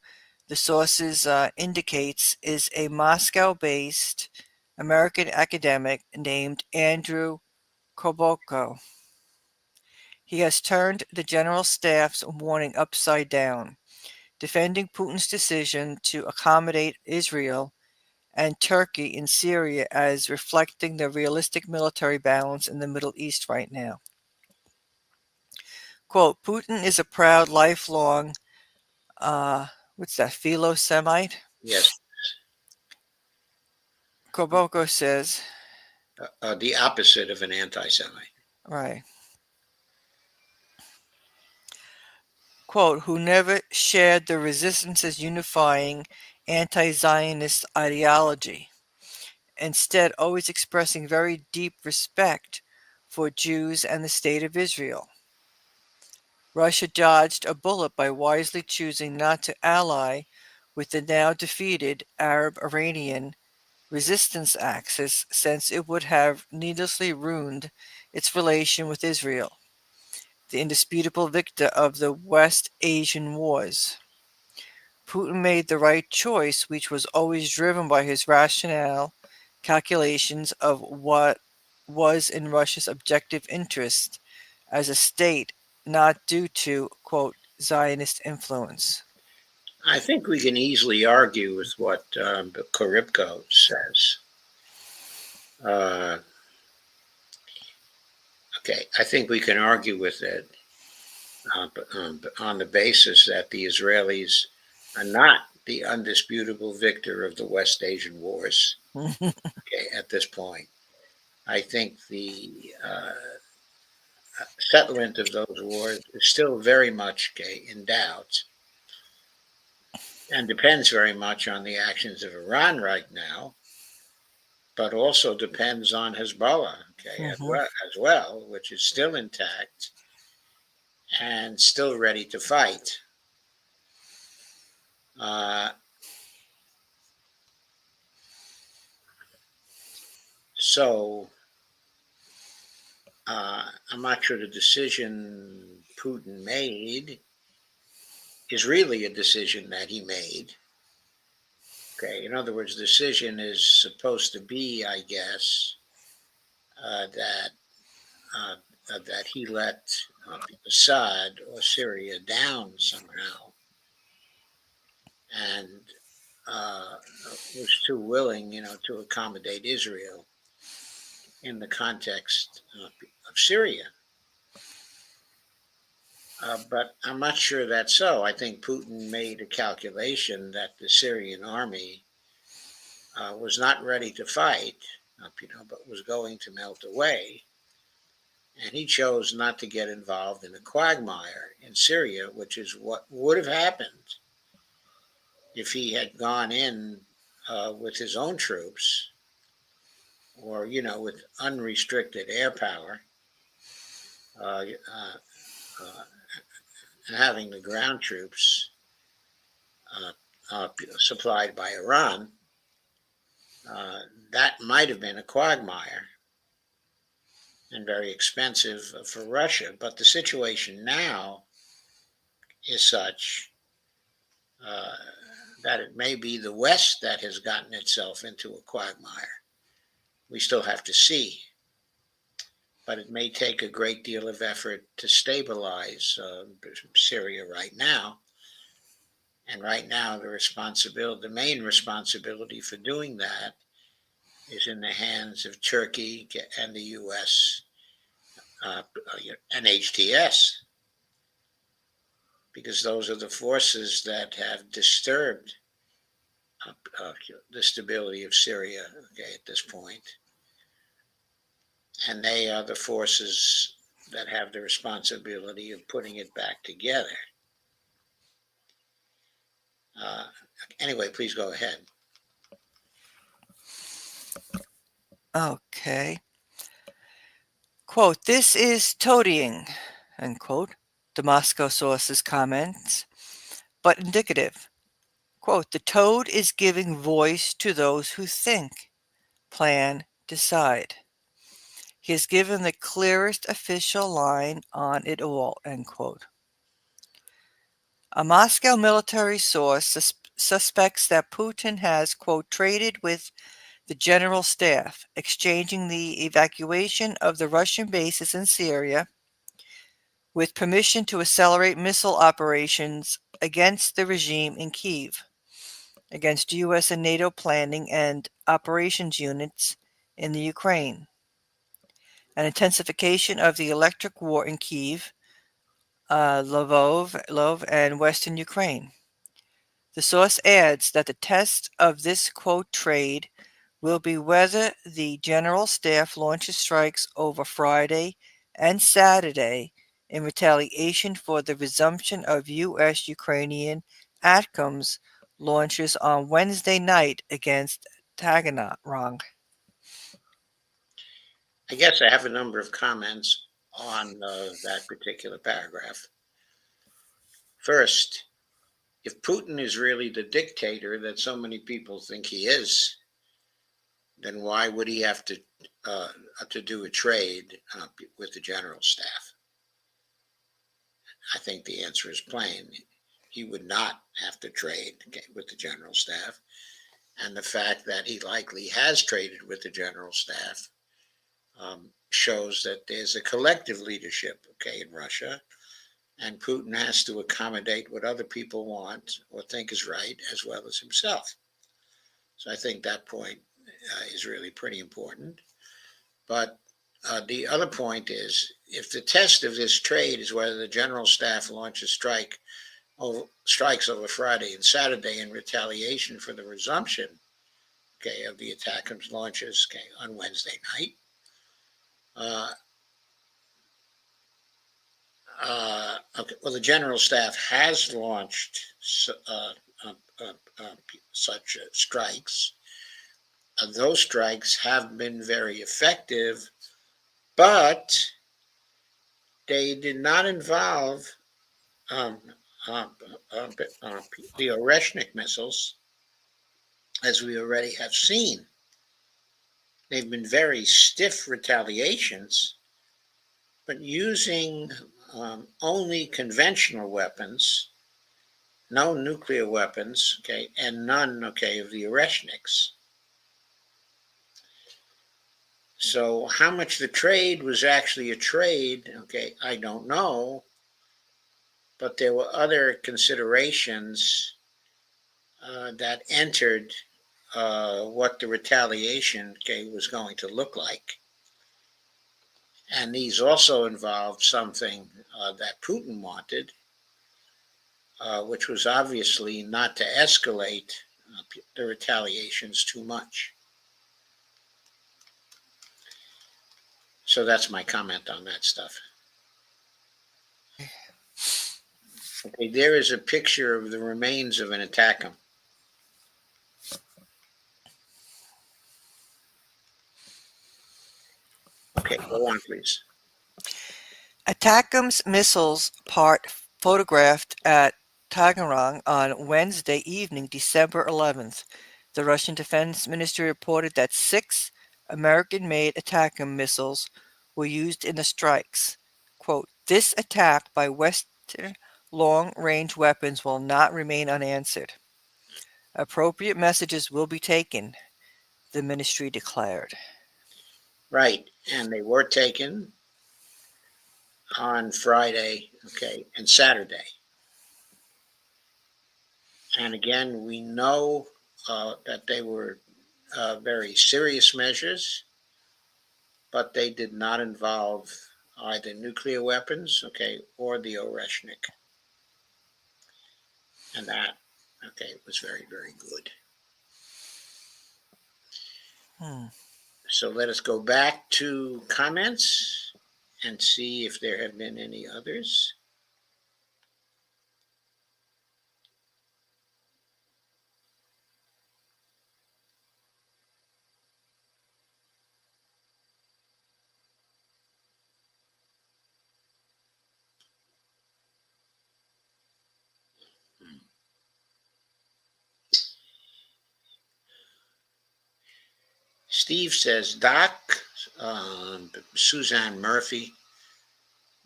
the sources indicates, is a Moscow-based American academic named Andrew Koboko. He has turned the general staff's warning upside down, defending Putin's decision to accommodate Israel and Turkey in Syria as reflecting the realistic military balance in the Middle East right now. Quote, Putin is a proud, lifelong, what's that, philo-Semite? Yes. Koboko says, The opposite of an anti-Semite. right, quote, who never shared the resistance's unifying anti-Zionist ideology, instead always expressing very deep respect for Jews and the State of Israel. Russia dodged a bullet by wisely choosing not to ally with the now defeated Arab-Iranian resistance axis, since it would have needlessly ruined its relation with Israel, the indisputable victor of the West Asian wars. Putin made the right choice, which was always driven by his rationale calculations of what was in Russia's objective interest as a state, not due to, quote, Zionist influence. I think we can easily argue with what Korybko says. Okay, I think we can argue with it on the basis that the Israelis are not the undisputable victor of the West Asian wars. Okay, at this point, I think the settlement of those wars is still very much in doubt, and depends very much on the actions of Iran right now, but also depends on Hezbollah, as well, which is still intact and still ready to fight. Uh, so I'm not sure the decision Putin made is really a decision that he made. Okay, in other words, the decision is supposed to be, I guess, that that he let Assad or Syria down somehow, and was too willing, to accommodate Israel in the context of Syria. But I'm not sure that's so. I think Putin made a calculation that the Syrian army was not ready to fight, but was going to melt away. And he chose not to get involved in a quagmire in Syria, which is what would have happened if he had gone in with his own troops, or with unrestricted air power, uh, uh, and having the ground troops supplied by Iran. That might have been a quagmire and very expensive for Russia. But the situation now is such that it may be the West that has gotten itself into a quagmire. We still have to see. But it may take a great deal of effort to stabilize Syria right now. And right now, the main responsibility for doing that is in the hands of Turkey and the U.S., and HTS, because those are the forces that have disturbed the stability of Syria, okay, at this point. And they are the forces that have the responsibility of putting it back together. Uh, anyway, please go ahead. Okay. Quote, this is toadying, unquote, the Moscow sources comments, but indicative. Quote, the toad is giving voice to those who think, plan, decide. He has given the clearest official line on it all, end quote. A Moscow military source suspects that Putin has, quote, traded with the general staff, exchanging the evacuation of the Russian bases in Syria with permission to accelerate missile operations against the regime in Kyiv, against U.S. and NATO planning and operations units in the Ukraine, an intensification of the electric war in Kyiv, Lvov, and western Ukraine. The source adds that the test of this quote trade will be whether the general staff launches strikes over Friday and Saturday in retaliation for the resumption of U.S. Ukrainian ATACMS launches on Wednesday night against Taganrog. I guess I have a number of comments on that particular paragraph. First, if Putin is really the dictator that so many people think he is, then why would he have to do a trade with the general staff? I think the answer is plain. He would not have to trade with the general staff, and the fact that he likely has traded with the general staff shows that there's a collective leadership, okay, in Russia, and Putin has to accommodate what other people want or think is right, as well as himself. So I think that point is really pretty important. But the other point is, if the test of this trade is whether the general staff launches strikes over Friday and Saturday in retaliation for the resumption, okay, of the ATACMS launches, okay, on Wednesday night, okay, well, the general staff has launched such strikes. Those strikes have been very effective, but they did not involve um, the Oreshnik missiles, as we already have seen. They've been very stiff retaliations, but using only conventional weapons, no nuclear weapons, okay, and none, okay, of the Oreshniks. So how much the trade was actually a trade, okay, I don't know, but there were other considerations that entered what the retaliation, okay, was going to look like. And these also involved something that Putin wanted, which was obviously not to escalate the retaliations too much. So that's my comment on that stuff. Okay, there is a picture of the remains of an ATACMS. Okay, go on, please. ATACMS missiles part photographed at Taganrog on Wednesday evening, December 11th. The Russian Defense Ministry reported that 6 American-made ATACMS missiles were used in the strikes. Quote, this attack by Western long-range weapons will not remain unanswered. Appropriate messages will be taken, the ministry declared. Right, and they were taken on Friday, okay, and Saturday. And again, we know that they were very serious measures, but they did not involve either nuclear weapons, okay, or the Oreshnik. And that, okay, was very, very good. So let us go back to comments and see if there have been any others. Steve says, Doc, Suzanne Murphy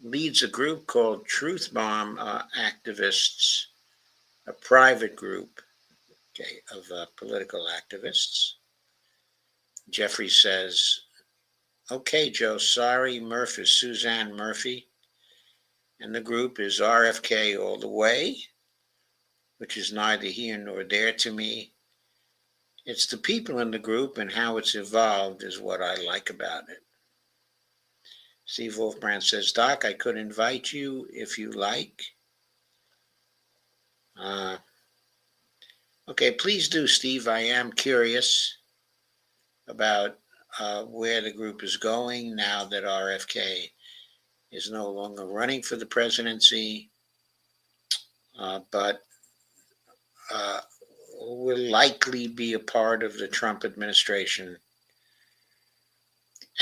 leads a group called Truth Bomb Activists, a private group, okay, of political activists. Jeffrey says, okay, Joe, sorry, Murphy is Suzanne Murphy, and the group is RFK all the way, which is neither here nor there to me. It's the people in the group and how it's evolved is what I like about it. Steve Wolfbrand says, Doc, I could invite you if you like. Okay, please do, Steve. I am curious about where the group is going now that RFK is no longer running for the presidency, but will likely be a part of the Trump administration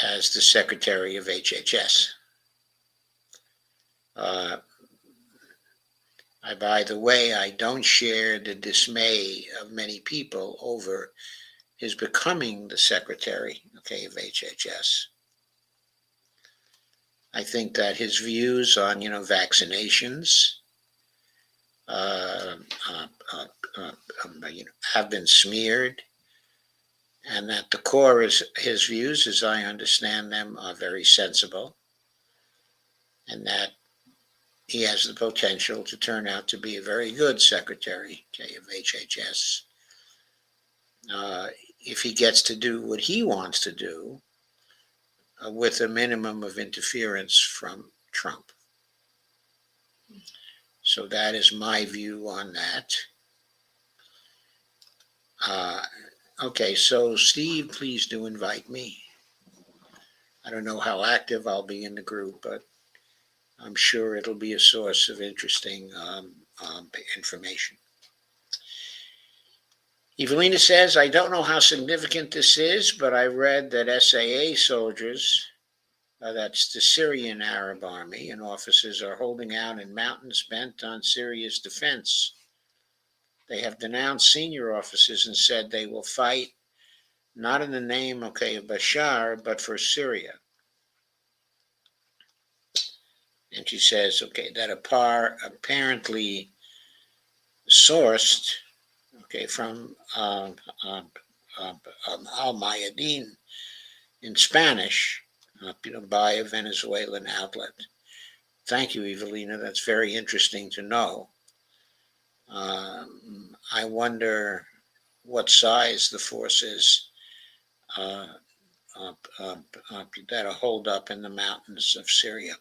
as the Secretary of HHS. By the way, I don't share the dismay of many people over his becoming the Secretary, okay, of HHS. I think that his views on, vaccinations have been smeared, and that the core is his views, as I understand them, are very sensible, and that he has the potential to turn out to be a very good secretary, okay, of HHS. If he gets to do what he wants to do with a minimum of interference from Trump. So that is my view on that. Okay, so Steve, please do invite me. I don't know how active I'll be in the group, but I'm sure it'll be a source of interesting information. Evelina says, I don't know how significant this is, but I read that SAA soldiers, that's the Syrian Arab Army, and officers are holding out in mountains bent on Syria's defense. They have denounced senior officers and said they will fight not in the name, okay, of Bashar, but for Syria. And she says, okay, that apparently sourced, okay, from Al-Mayadeen in Spanish, by a Venezuelan outlet. Thank you, Evelina. That's very interesting to know. I wonder what size the force is that are holed up in the mountains of Syria.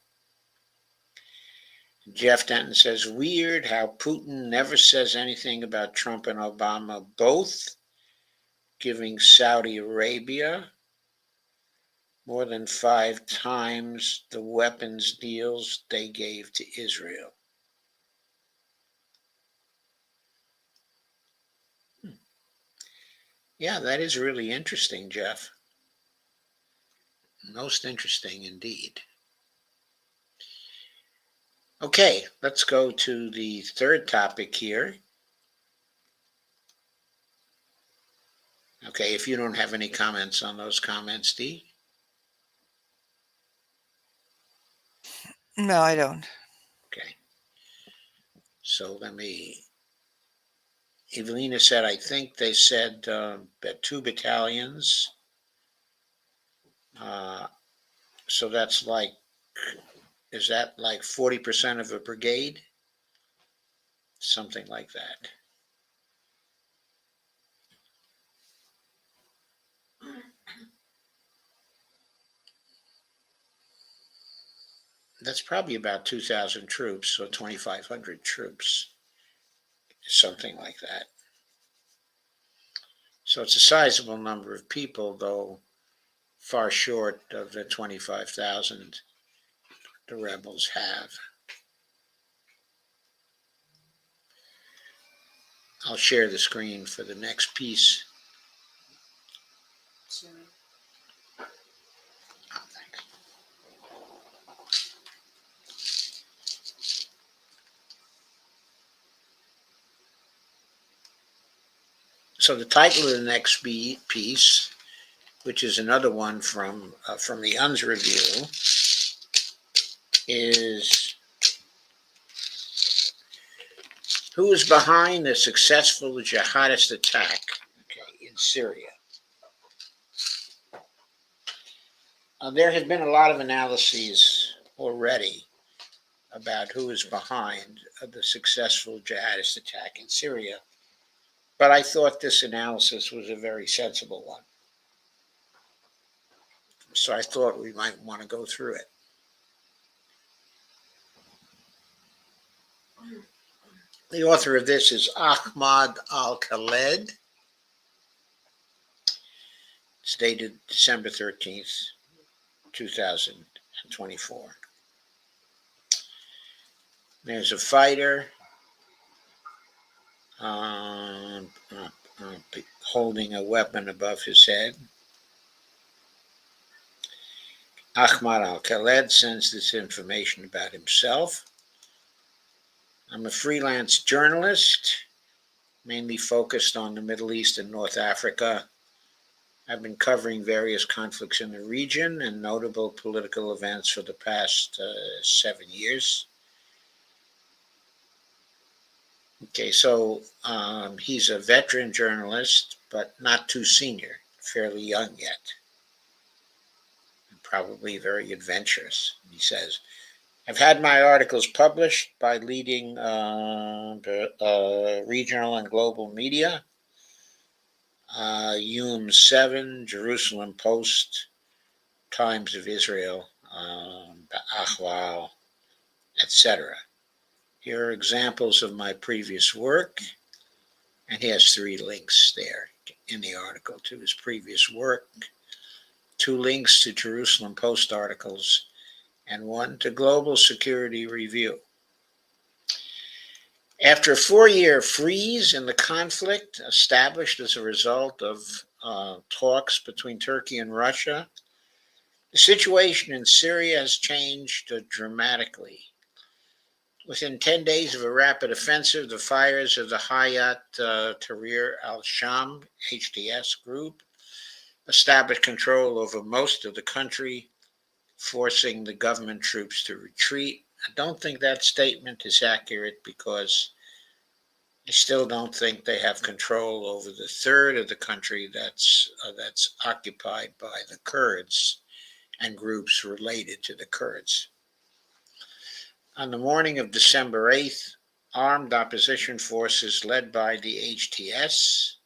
Jeff Denton says, weird how Putin never says anything about Trump and Obama both giving Saudi Arabia more than 5 times the weapons deals they gave to Israel. Yeah, that is really interesting, Jeff. Most interesting indeed. Okay, let's go to the third topic here. Okay, if you don't have any comments on those comments, Dee. No, I don't. Okay. So Evelina said, I think they said that 2 battalions. So that's like, is that like 40% of a brigade? Something like that. That's probably about 2,000 troops or 2,500 troops, something like that. So it's a sizable number of people, though far short of the 25,000 the rebels have. I'll share the screen for the next piece. Oh, thanks. So the title of the next piece, which is another one from the UN's review, is who is behind the successful jihadist attack in Syria. There have been a lot of analyses already about who is behind the successful jihadist attack in Syria, but I thought this analysis was a very sensible one. So I thought we might want to go through it. The author of this is Ahmad Al-Khaled. It's dated December 13th, 2024. There's a fighter holding a weapon above his head. Ahmad Al-Khaled sends this information about himself. I'm a freelance journalist, mainly focused on the Middle East and North Africa. I've been covering various conflicts in the region and notable political events for the past 7 years. Okay, so he's a veteran journalist, but not too senior, fairly young yet. Probably very adventurous, he says. I've had my articles published by leading regional and global media, UM7, Jerusalem Post, Times of Israel, Ahwal, etc. Here are examples of my previous work, and he has 3 links there in the article to his previous work, 2 links to Jerusalem Post articles, and 1 to Global Security Review. After a 4-year freeze in the conflict established as a result of talks between Turkey and Russia, the situation in Syria has changed dramatically. Within 10 days of a rapid offensive, the fires of the Hayat Tahrir al-Sham HTS group established control over most of the country, forcing the government troops to retreat. I don't think that statement is accurate because I still don't think they have control over the third of the country that's occupied by the Kurds and groups related to the Kurds. On the morning of December 8th, armed opposition forces led by the HTS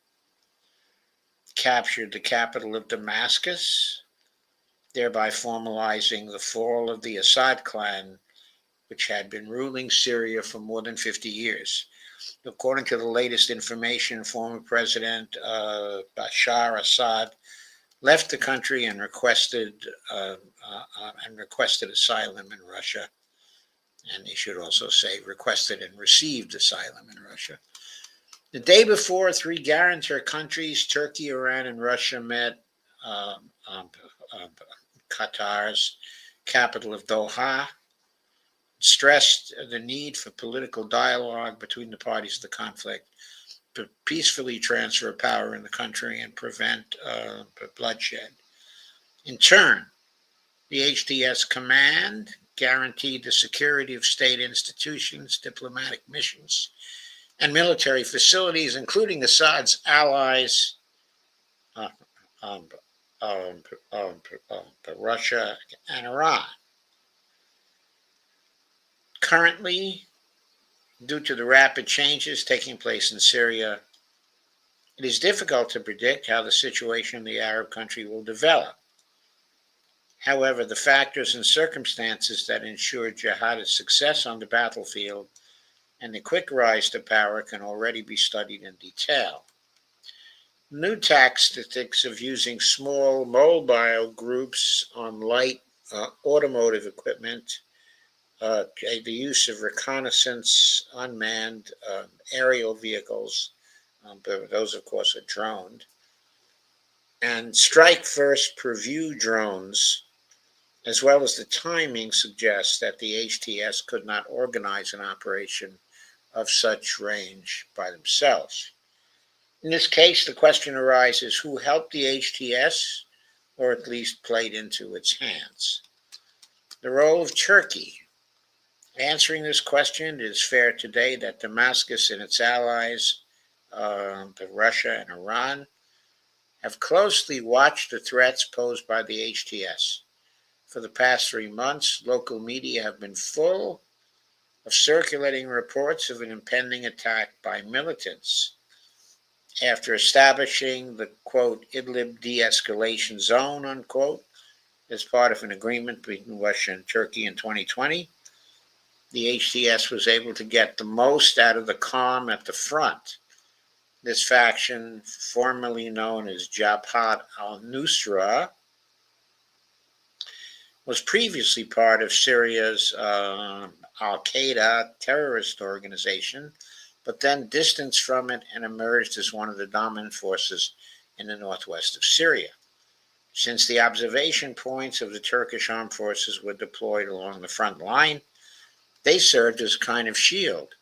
captured the capital of Damascus, thereby formalizing the fall of the Assad clan, which had been ruling Syria for more than 50 years. According to the latest information, former President Bashar Assad left the country and requested asylum in Russia. And he should also say requested and received asylum in Russia. The day before, 3 guarantor countries, Turkey, Iran, and Russia, met Qatar's capital of Doha, stressed the need for political dialogue between the parties of the conflict to peacefully transfer power in the country and prevent bloodshed. In turn, the HTS command guaranteed the security of state institutions, diplomatic missions, and military facilities, including Assad's allies, Russia and Iran. Currently, due to the rapid changes taking place in Syria, it is difficult to predict how the situation in the Arab country will develop. However, the factors and circumstances that ensure jihadist success on the battlefield and the quick rise to power can already be studied in detail. New tactics of using small mobile groups on light automotive equipment, the use of reconnaissance, unmanned aerial vehicles, but those, of course, are droned, and strike first purview drones, as well as the timing, suggests that the HTS could not organize an operation of such range by themselves. In this case, the question arises who helped the HTS, or at least played into its hands. The role of Turkey. Answering this question, it is fair today that Damascus and its allies, Russia and Iran, have closely watched the threats posed by the HTS. For the past 3 months, local media have been full of circulating reports of an impending attack by militants. After establishing the, quote, Idlib de-escalation zone, unquote, as part of an agreement between Russia and Turkey in 2020, the HTS was able to get the most out of the calm at the front. This faction, formerly known as Jabhat al-Nusra, was previously part of Syria's al-Qaeda terrorist organization, but then distanced from it and emerged as one of the dominant forces in the northwest of Syria. Since the observation points of the Turkish armed forces were deployed along the front line, they served as a kind of shield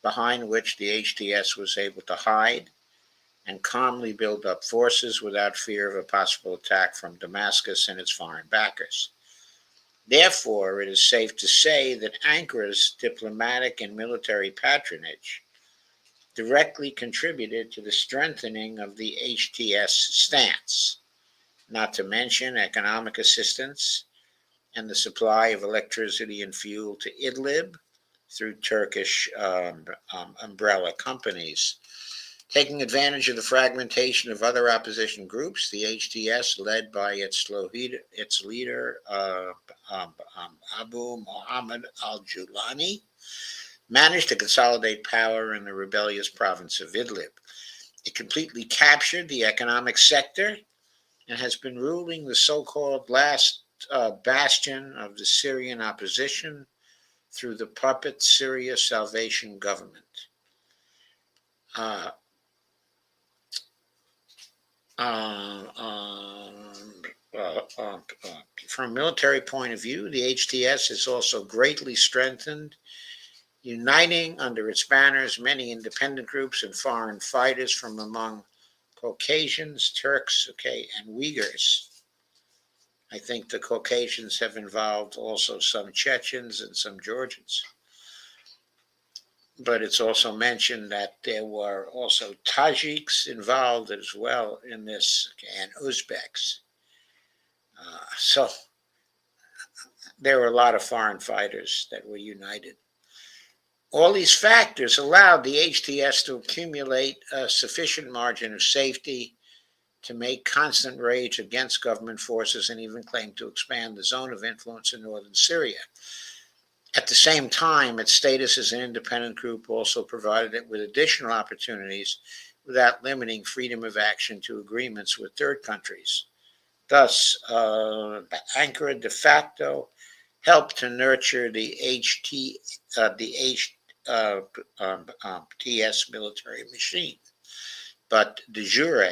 behind which the HTS was able to hide and calmly build up forces without fear of a possible attack from Damascus and its foreign backers. Therefore, it is safe to say that Ankara's diplomatic and military patronage directly contributed to the strengthening of the HTS stance, not to mention economic assistance and the supply of electricity and fuel to Idlib through Turkish umbrella companies. Taking advantage of the fragmentation of other opposition groups, the HTS, led by its leader, Abu Muhammad al-Julani, managed to consolidate power in the rebellious province of Idlib. It completely captured the economic sector and has been ruling the so-called last bastion of the Syrian opposition through the puppet Syria Salvation Government. From a military point of view, the HTS is also greatly strengthened, uniting under its banners many independent groups and foreign fighters from among Caucasians, Turks, and Uyghurs. I think the Caucasians have involved also some Chechens and some Georgians. But it's also mentioned that there were also Tajiks involved as well in this, and Uzbeks. So there were a lot of foreign fighters that were united. All these factors allowed the HTS to accumulate a sufficient margin of safety to make constant rage against government forces and even claim to expand the zone of influence in northern Syria. At the same time, its status as an independent group also provided it with additional opportunities without limiting freedom of action to agreements with third countries. Thus, Ankara de facto helped to nurture the HTS military machine, but de jure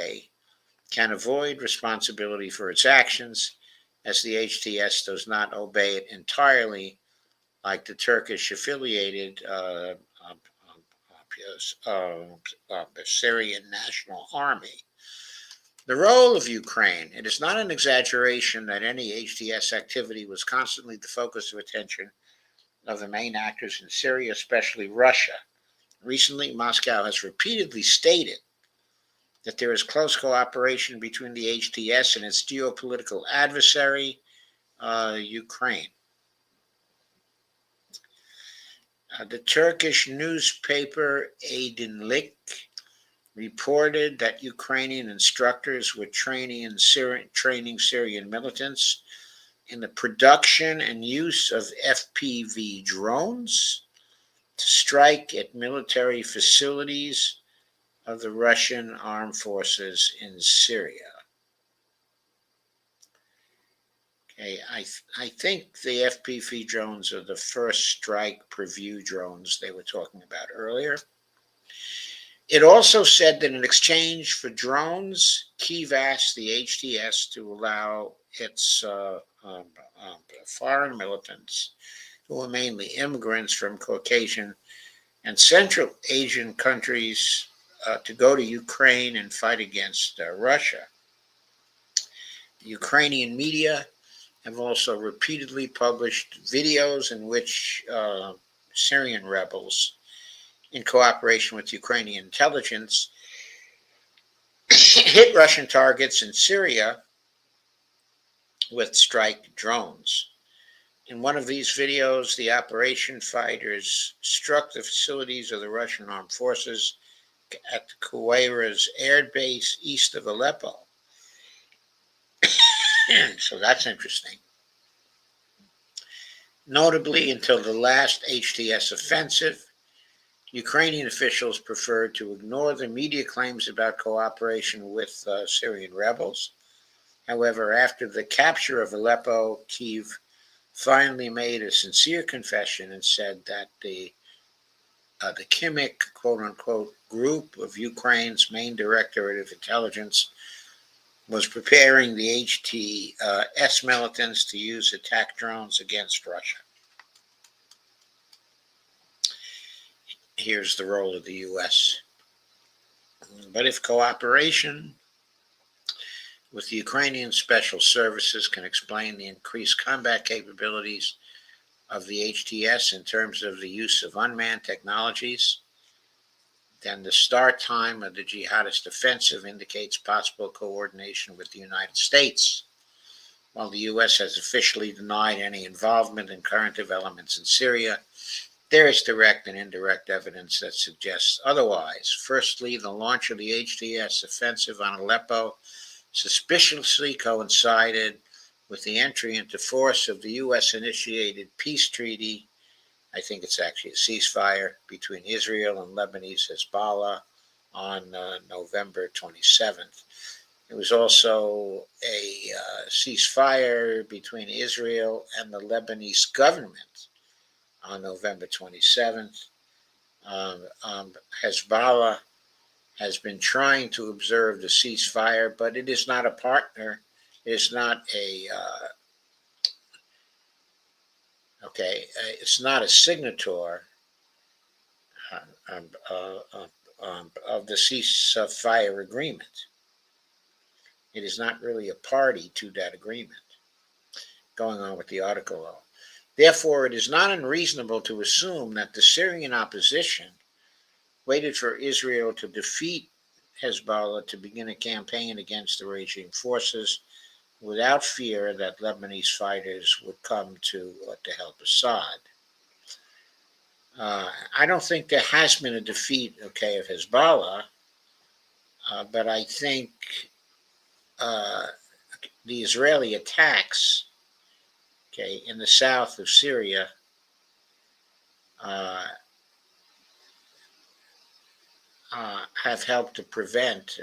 can avoid responsibility for its actions, as the HTS does not obey it entirely, like the Turkish affiliated Syrian National Army. The role of Ukraine. It is not an exaggeration that any HTS activity was constantly the focus of attention of the main actors in Syria, especially Russia. Recently, Moscow has repeatedly stated that there is close cooperation between the HTS and its geopolitical adversary, Ukraine. The Turkish newspaper Aydınlık reported that Ukrainian instructors were training Syrian militants in the production and use of FPV drones to strike at military facilities of the Russian armed forces in Syria. Okay, I think the FPV drones are the first strike preview drones they were talking about earlier. It also said that in exchange for drones, Kyiv asked the HTS to allow its foreign militants, who were mainly immigrants from Caucasian and Central Asian countries, to go to Ukraine and fight against Russia. The Ukrainian media have also repeatedly published videos in which Syrian rebels, in cooperation with Ukrainian intelligence, hit Russian targets in Syria with strike drones. In one of these videos, the operation fighters struck the facilities of the Russian armed forces at the Kuwairas air base east of Aleppo. So that's interesting. Notably, until the last HTS offensive, Ukrainian officials preferred to ignore the media claims about cooperation with Syrian rebels. However, after the capture of Aleppo, Kyiv finally made a sincere confession and said that the Kimmich, quote-unquote, group of Ukraine's main directorate of intelligence was preparing the HTS militants to use attack drones against Russia. Here's the role of the U.S. But if cooperation with the Ukrainian special services can explain the increased combat capabilities of the HTS in terms of the use of unmanned technologies, then the start time of the jihadist offensive indicates possible coordination with the United States. While the U.S. has officially denied any involvement in current developments in Syria, there is direct and indirect evidence that suggests otherwise. Firstly, the launch of the HTS offensive on Aleppo suspiciously coincided with the entry into force of the U.S.-initiated peace treaty. I think it's actually a ceasefire between Israel and Lebanese Hezbollah on November 27th. It was also a ceasefire between Israel and the Lebanese government on November 27th. Hezbollah has been trying to observe the ceasefire, but it is not a partner. It is not it's not a signator of the ceasefire agreement. It is not really a party to that agreement. Going on with the article, though. Therefore, it is not unreasonable to assume that the Syrian opposition waited for Israel to defeat Hezbollah to begin a campaign against the regime forces without fear that Lebanese fighters would come to help Assad. I don't think there has been a defeat, of Hezbollah, but I think the Israeli attacks, in the south of Syria, have helped to prevent,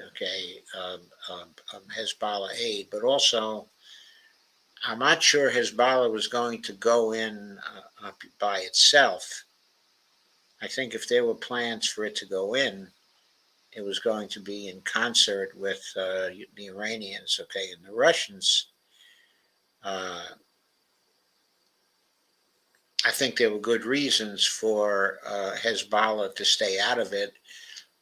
Hezbollah aid, but also I'm not sure Hezbollah was going to go in by itself. I think if there were plans for it to go in, it was going to be in concert with the Iranians, and the Russians. I think there were good reasons for Hezbollah to stay out of it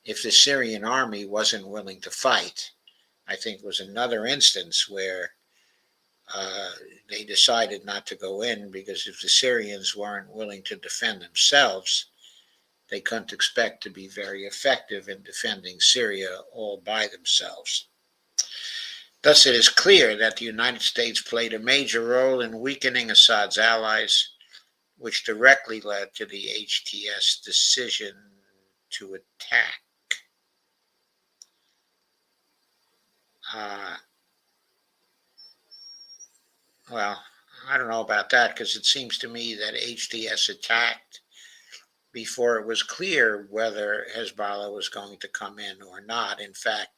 if the Syrian army wasn't willing to fight. I think it was another instance where they decided not to go in because if the Syrians weren't willing to defend themselves, they couldn't expect to be very effective in defending Syria all by themselves. Thus, it is clear that the United States played a major role in weakening Assad's allies, which directly led to the HTS decision to attack. Well, I don't know about that because it seems to me that HTS attacked before it was clear whether Hezbollah was going to come in or not. In fact,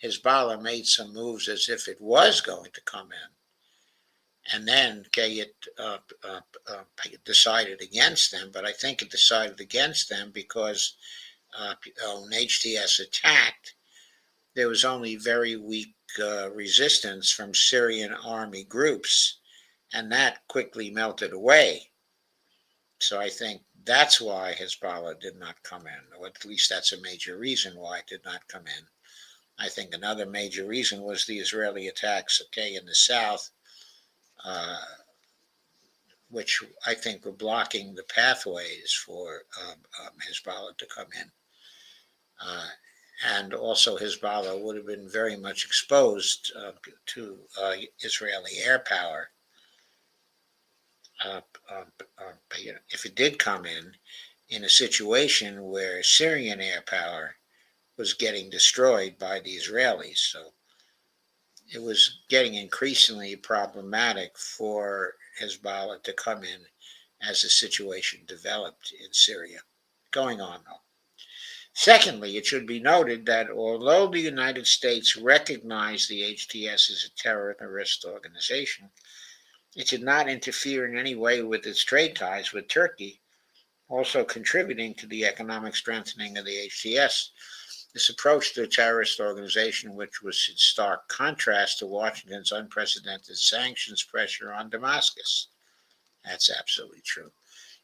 Hezbollah made some moves as if it was going to come in. And then it decided against them, but I think it decided against them because when HTS attacked, there was only very weak resistance from Syrian army groups, and that quickly melted away. So I think that's why Hezbollah did not come in, or at least that's a major reason why it did not come in. I think another major reason was the Israeli attacks, in the south, uh, which I think were blocking the pathways for Hezbollah to come in. Uh, and also Hezbollah would have been very much exposed to Israeli air power uh, uh, if it did come in a situation where Syrian air power was getting destroyed by the Israelis. So it was getting increasingly problematic for Hezbollah to come in as the situation developed in Syria. Going on, though. Secondly, it should be noted that although the United States recognized the HTS as a terrorist organization, it did not interfere in any way with its trade ties with Turkey, also contributing to the economic strengthening of the HTS. This approach to a terrorist organization, which was in stark contrast to Washington's unprecedented sanctions pressure on Damascus. That's absolutely true.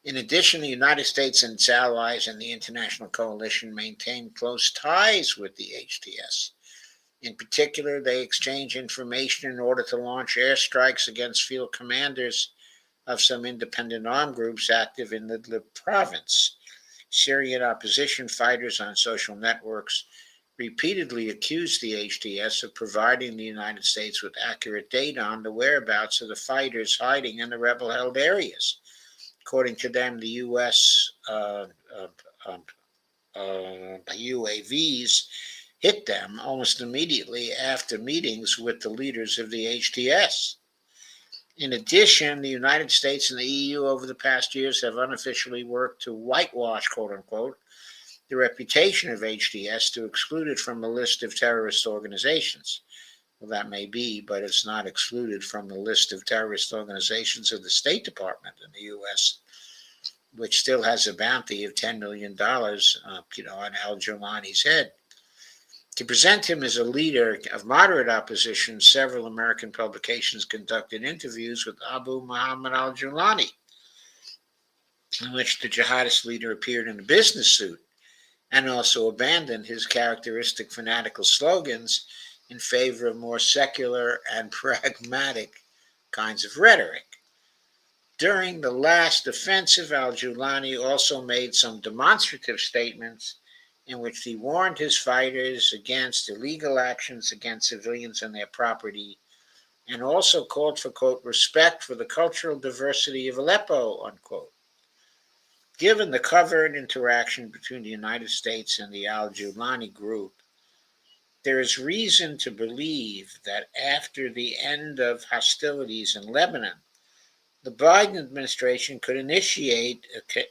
In addition, the United States and its allies and the international coalition maintained close ties with the HTS. In particular, they exchanged information in order to launch airstrikes against field commanders of some independent armed groups active in Idlib province. Syrian opposition fighters on social networks repeatedly accused the HTS of providing the United States with accurate data on the whereabouts of the fighters hiding in the rebel-held areas. According to them, the U.S. UAVs hit them almost immediately after meetings with the leaders of the HTS. In addition, the United States and the EU over the past years have unofficially worked to whitewash, quote unquote, the reputation of HTS to exclude it from the list of terrorist organizations. Well, that may be, but it's not excluded from the list of terrorist organizations of the State Department in the U.S., which still has a bounty of $10 million, on al-Jawlani's head. To present him as a leader of moderate opposition, several American publications conducted interviews with Abu Muhammad al-Jawlani, in which the jihadist leader appeared in a business suit and also abandoned his characteristic fanatical slogans in favor of more secular and pragmatic kinds of rhetoric. During the last offensive, al-Jawlani also made some demonstrative statements in which he warned his fighters against illegal actions against civilians and their property, and also called for, quote, respect for the cultural diversity of Aleppo, unquote. Given the covert interaction between the United States and the al-Jawlani group, there is reason to believe that after the end of hostilities in Lebanon, the Biden administration could initiate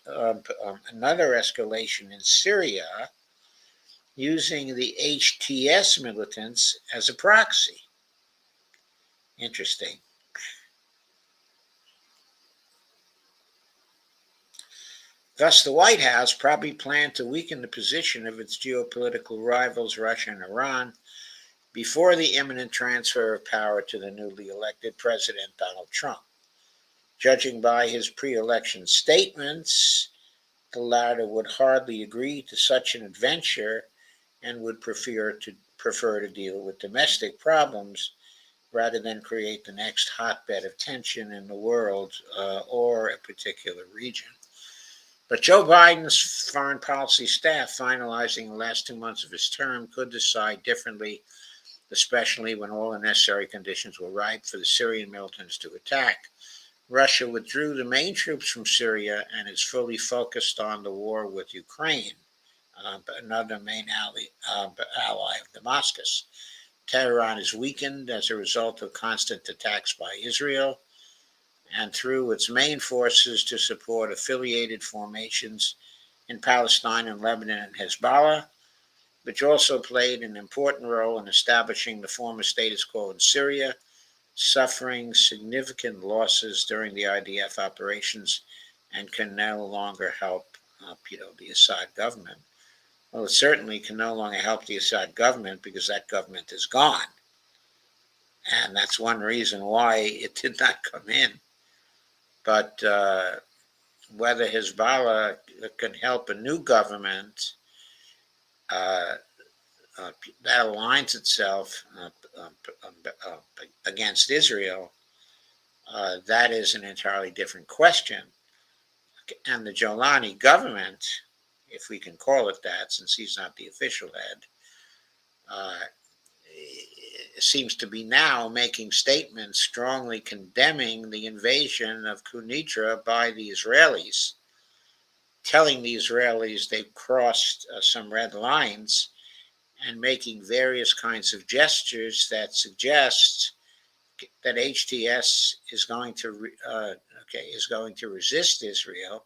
another escalation in Syria using the HTS militants as a proxy. Interesting. Thus, the White House probably planned to weaken the position of its geopolitical rivals, Russia and Iran, before the imminent transfer of power to the newly elected President Donald Trump. Judging by his pre-election statements, the latter would hardly agree to such an adventure and would prefer to deal with domestic problems rather than create the next hotbed of tension in the world or a particular region. But Joe Biden's foreign policy staff, finalizing the last 2 months of his term, could decide differently, especially when all the necessary conditions were ripe for the Syrian militants to attack. Russia withdrew the main troops from Syria and is fully focused on the war with Ukraine, another main ally of Damascus. Tehran is weakened as a result of constant attacks by Israel, and through its main forces to support affiliated formations in Palestine and Lebanon and Hezbollah, which also played an important role in establishing the former status quo in Syria, suffering significant losses during the IDF operations and can no longer help the Assad government. Well, it certainly can no longer help the Assad government because that government is gone. And that's one reason why it did not come in. But whether Hezbollah can help a new government uh, that aligns itself against Israel, that is an entirely different question. And the Jolani government, if we can call it that, since he's not the official head, uh, seems to be now making statements strongly condemning the invasion of Quneitra by the Israelis, telling the Israelis they've crossed some red lines, and making various kinds of gestures that suggest that HTS is going to resist Israel,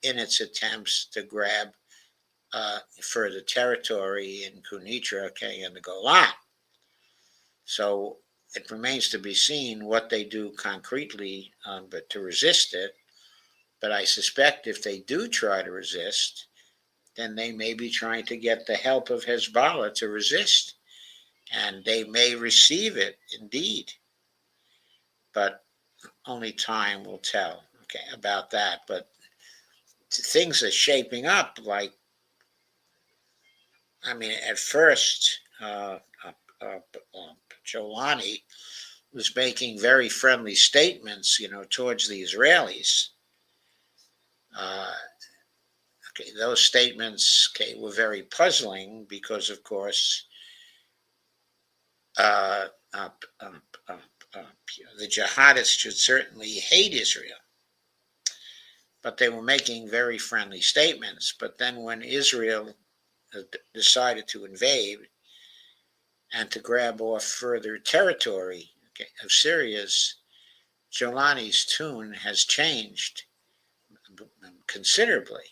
in its attempts to grab further territory in Quneitra, and the Golan. So it remains to be seen what they do concretely, but to resist it. But I suspect if they do try to resist, then they may be trying to get the help of Hezbollah to resist. And they may receive it indeed. But only time will tell about that. But things are shaping up like, at first, Jolani was making very friendly statements, towards the Israelis. Those statements, were very puzzling because, of course, uh, uh, uh, uh, the jihadists should certainly hate Israel, but they were making very friendly statements. But then when Israel decided to invade and to grab off further territory of Syria's, Jolani's tune has changed considerably.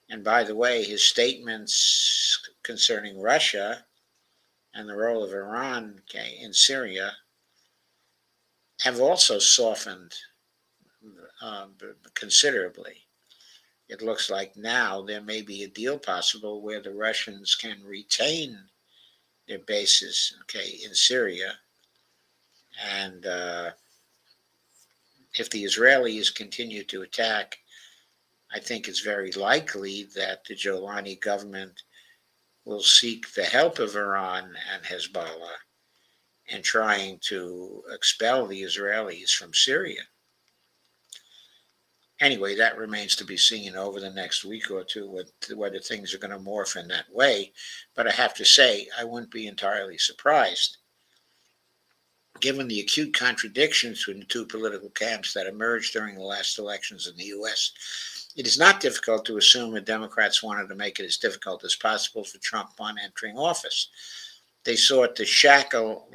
And by the way, his statements concerning Russia and the role of Iran in Syria have also softened considerably. It looks like now there may be a deal possible where the Russians can retain their bases, in Syria. And if the Israelis continue to attack, I think it's very likely that the Jolani government will seek the help of Iran and Hezbollah in trying to expel the Israelis from Syria. Anyway, that remains to be seen over the next week or two, whether things are going to morph in that way. But I have to say, I wouldn't be entirely surprised, given the acute contradictions between the two political camps that emerged during the last elections in the U.S. It is not difficult to assume the Democrats wanted to make it as difficult as possible for Trump on entering office. They sought to shackle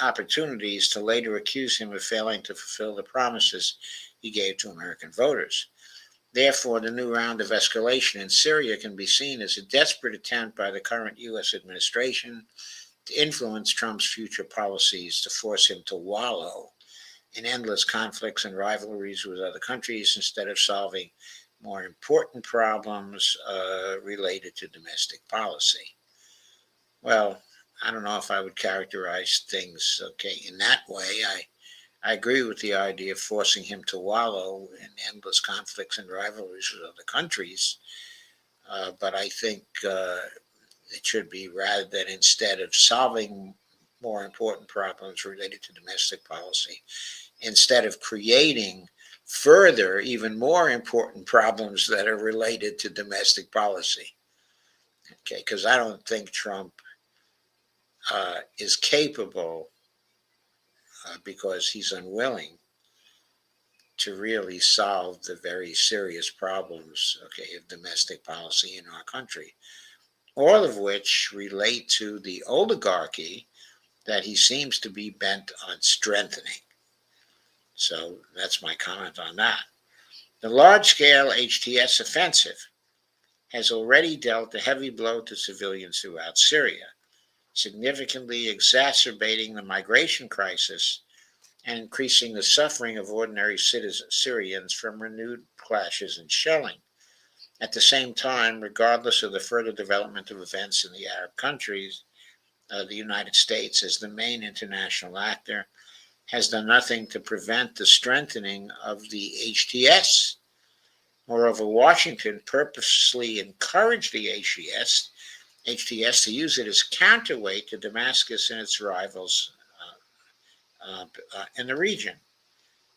opportunities to later accuse him of failing to fulfill the promises he gave to American voters. Therefore, the new round of escalation in Syria can be seen as a desperate attempt by the current U.S. administration to influence Trump's future policies, to force him to wallow in endless conflicts and rivalries with other countries instead of solving more important problems related to domestic policy. Well, I don't know if I would characterize things in that way. I agree with the idea of forcing him to wallow in endless conflicts and rivalries with other countries, but I think it should be, rather than instead of solving more important problems related to domestic policy, instead of creating further, even more important problems that are related to domestic policy. Because I don't think Trump is capable, because he's unwilling to really solve the very serious problems, of domestic policy in our country, all of which relate to the oligarchy that he seems to be bent on strengthening. So that's my comment on that. The large-scale HTS offensive has already dealt a heavy blow to civilians throughout Syria, significantly exacerbating the migration crisis and increasing the suffering of ordinary Syrians from renewed clashes and shelling. At the same time, regardless of the further development of events in the Arab countries, the United States, as the main international actor, has done nothing to prevent the strengthening of the HTS. Moreover, Washington purposely encouraged the HTS to use it as counterweight to Damascus and its rivals in the region,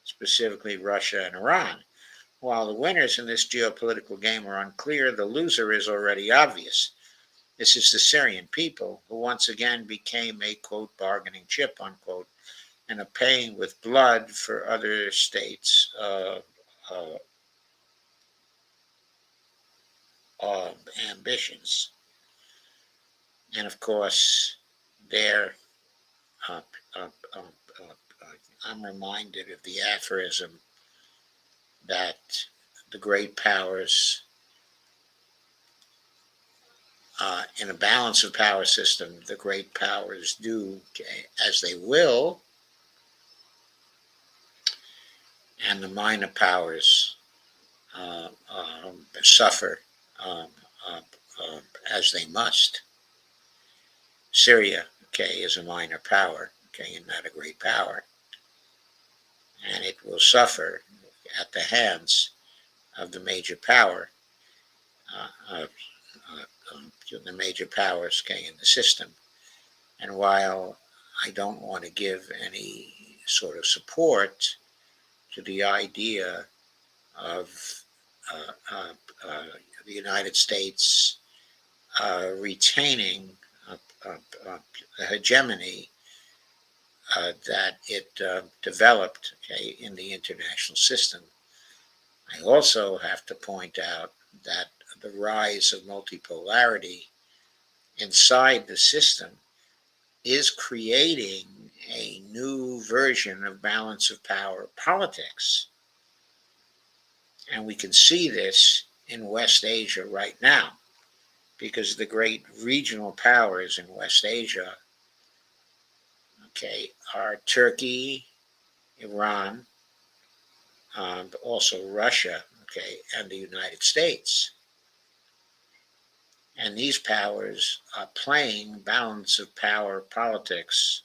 specifically Russia and Iran. While the winners in this geopolitical game are unclear, the loser is already obvious. This is the Syrian people, who once again became a, quote, bargaining chip, unquote, and are paying with blood for other states' ambitions. And of course, there, uh, uh, uh, I'm reminded of the aphorism that the great powers, in a balance of power system, the great powers do as they will, and the minor powers suffer um, uh, as they must. Syria, okay, is a minor power, okay, and not a great power, and it will suffer at the hands of the major power, uh, the major powers, okay, in the system. And while I don't want to give any sort of support to the idea of uh, uh, uh, the United States retaining a hegemony that it developed, okay, in the international system, I also have to point out that the rise of multipolarity inside the system is creating a new version of balance of power politics. And we can see this in West Asia right now, because the great regional powers in West Asia, okay, are Turkey, Iran, but also Russia, okay, and the United States. And these powers are playing balance of power politics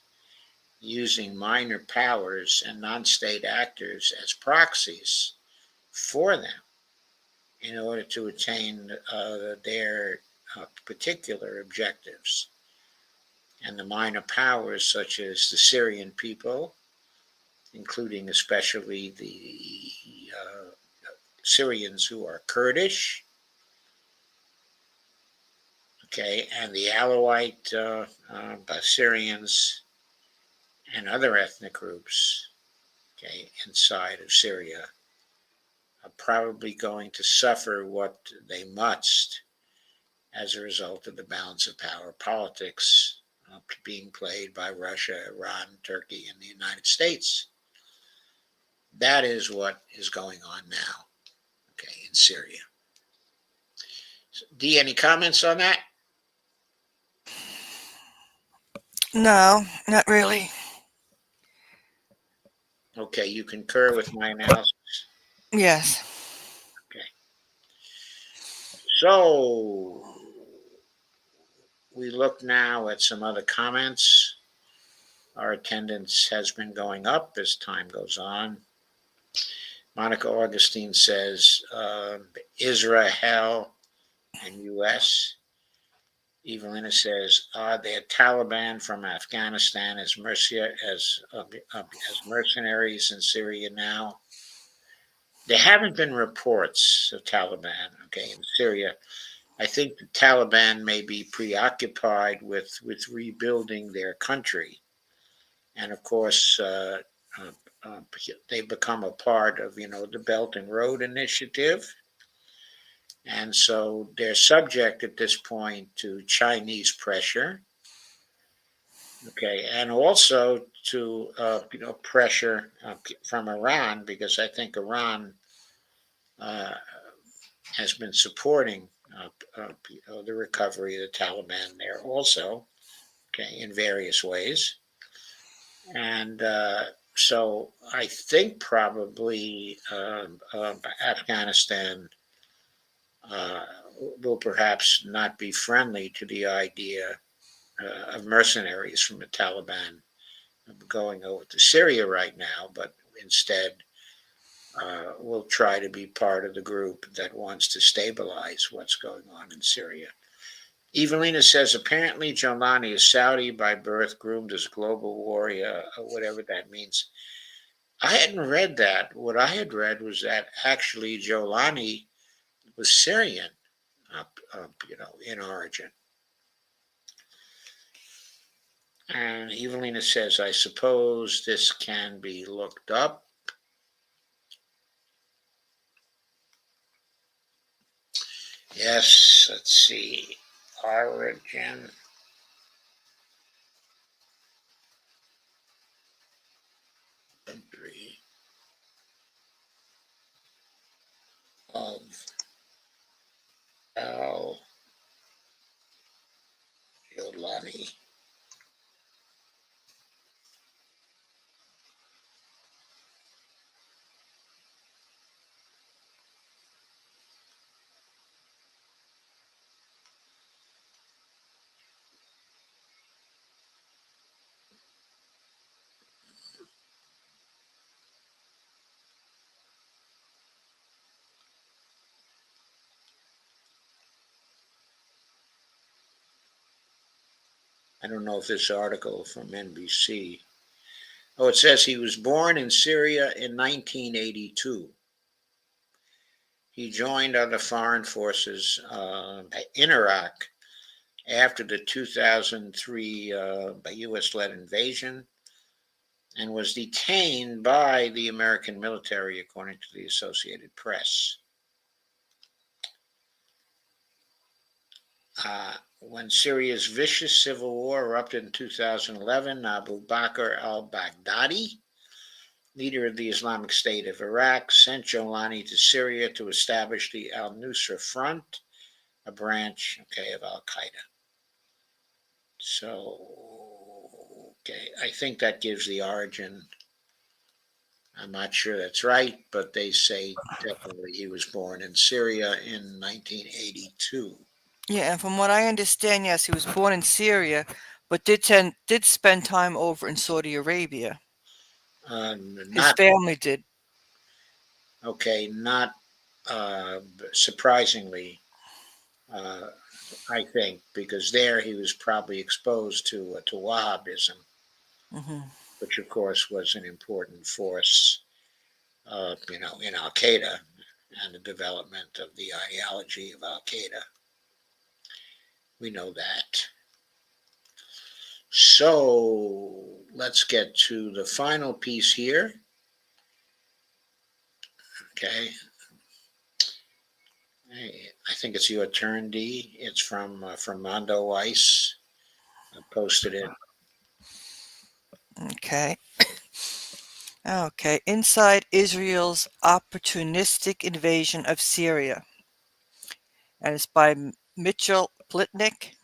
using minor powers and non-state actors as proxies for them in order to attain their particular objectives. And the minor powers, such as the Syrian people, including especially the Syrians who are Kurdish, okay, and the Alawite Syrians and other ethnic groups, okay, inside of Syria, are probably going to suffer what they must as a result of the balance of power politics being played by Russia, Iran, Turkey, and the United States. That is what is going on now, okay, in Syria. So, D, any comments on that? No, not really. Okay, you concur with my analysis. Yes. Okay. So we look now at some other comments. Our attendance has been going up as time goes on. Monica Augustine says Israel and U.S. Evelina says, are there Taliban from Afghanistan as mercenaries in Syria now? There haven't been reports of Taliban, okay, in Syria. I think the Taliban may be preoccupied with rebuilding their country. And of course, uh, they become a part of, the Belt and Road Initiative. And so they're subject at this point to Chinese pressure. Okay, and also to pressure from Iran, because I think Iran uh, has been supporting the recovery of the Taliban there also. Okay, in various ways, and so I think probably Afghanistan uh, will perhaps not be friendly to the idea of mercenaries from the Taliban going over to Syria right now, but instead will try to be part of the group that wants to stabilize what's going on in Syria. Evelina says apparently Jolani is Saudi by birth, groomed as global warrior, whatever that means. I hadn't read that. What I had read was that actually Jolani was Syrian, in origin. And Evelina says, I suppose this can be looked up. Yes, let's see. Origin country of Al Jolani. I don't know if this article from NBC. Oh, it says he was born in Syria in 1982. He joined other foreign forces in Iraq after the 2003 U.S. led invasion and was detained by the American military, according to the Associated Press. When Syria's vicious civil war erupted in 2011, Abu Bakr al Baghdadi, leader of the Islamic State of Iraq, sent Jolani to Syria to establish the Al Nusra Front, a branch, of Al Qaeda. So, I think that gives the origin. I'm not sure that's right, but they say definitely he was born in Syria in 1982. Yeah, and from what I understand, yes, he was born in Syria, but did spend time over in Saudi Arabia. His Not family did. not surprisingly, uh, I think, because there he was probably exposed to Wahhabism, Hmm. which of course was an important force, in Al Qaeda and the development of the ideology of Al Qaeda. We know that. So let's get to the final piece here. Okay, I think it's your turn, D. It's from Mondo Weiss. I posted it. Okay. Okay. Inside Israel's opportunistic invasion of Syria. And it's by Mitchell Plitnick,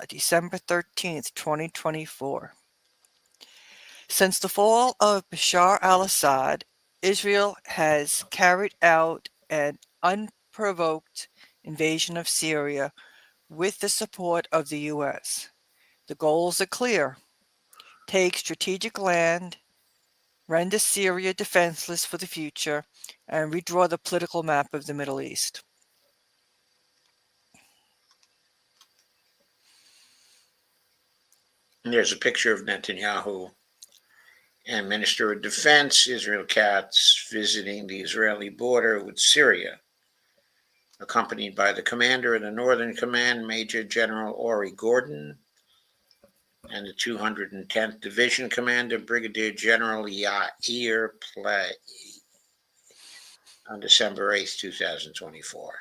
December 13th, 2024. Since the fall of Bashar al Assad, Israel has carried out an unprovoked invasion of Syria with the support of the U.S. The goals are clear: take strategic land, render Syria defenseless for the future, and redraw the political map of the Middle East. And there's a picture of Netanyahu and Minister of Defense Israel Katz visiting the Israeli border with Syria, accompanied by the commander of the Northern Command, Major General Ori Gordon, and the 210th Division Commander, Brigadier General Yair Play, on December 8th, 2024.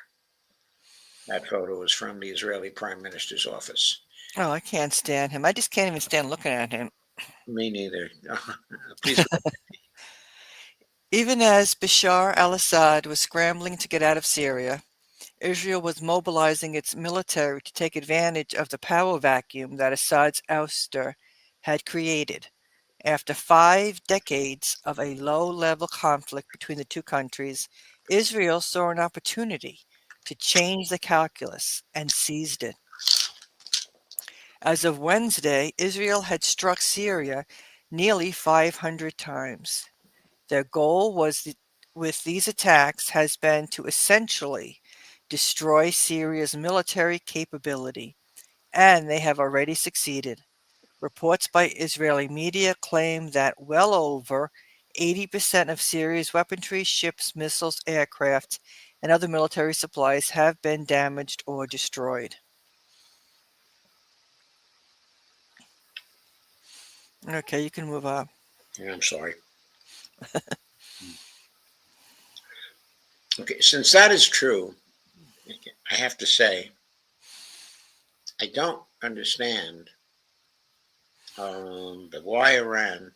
That photo is from the Israeli Prime Minister's office. Oh, I can't stand him. I just can't even stand looking at him. Me neither. Please go. Even as Bashar al-Assad was scrambling to get out of Syria, Israel was mobilizing its military to take advantage of the power vacuum that Assad's ouster had created. After 5 decades of a low-level conflict between the two countries, Israel saw an opportunity to change the calculus and seized it. As of Wednesday, Israel had struck Syria nearly 500 times. Their goal with these attacks has been to essentially destroy Syria's military capability, and they have already succeeded. Reports by Israeli media claim that well over 80% of Syria's weaponry, ships, missiles, aircraft, and other military supplies have been damaged or destroyed. Okay, you can move on. Yeah, I'm sorry. Okay, since that is true, I have to say I don't understand why Iran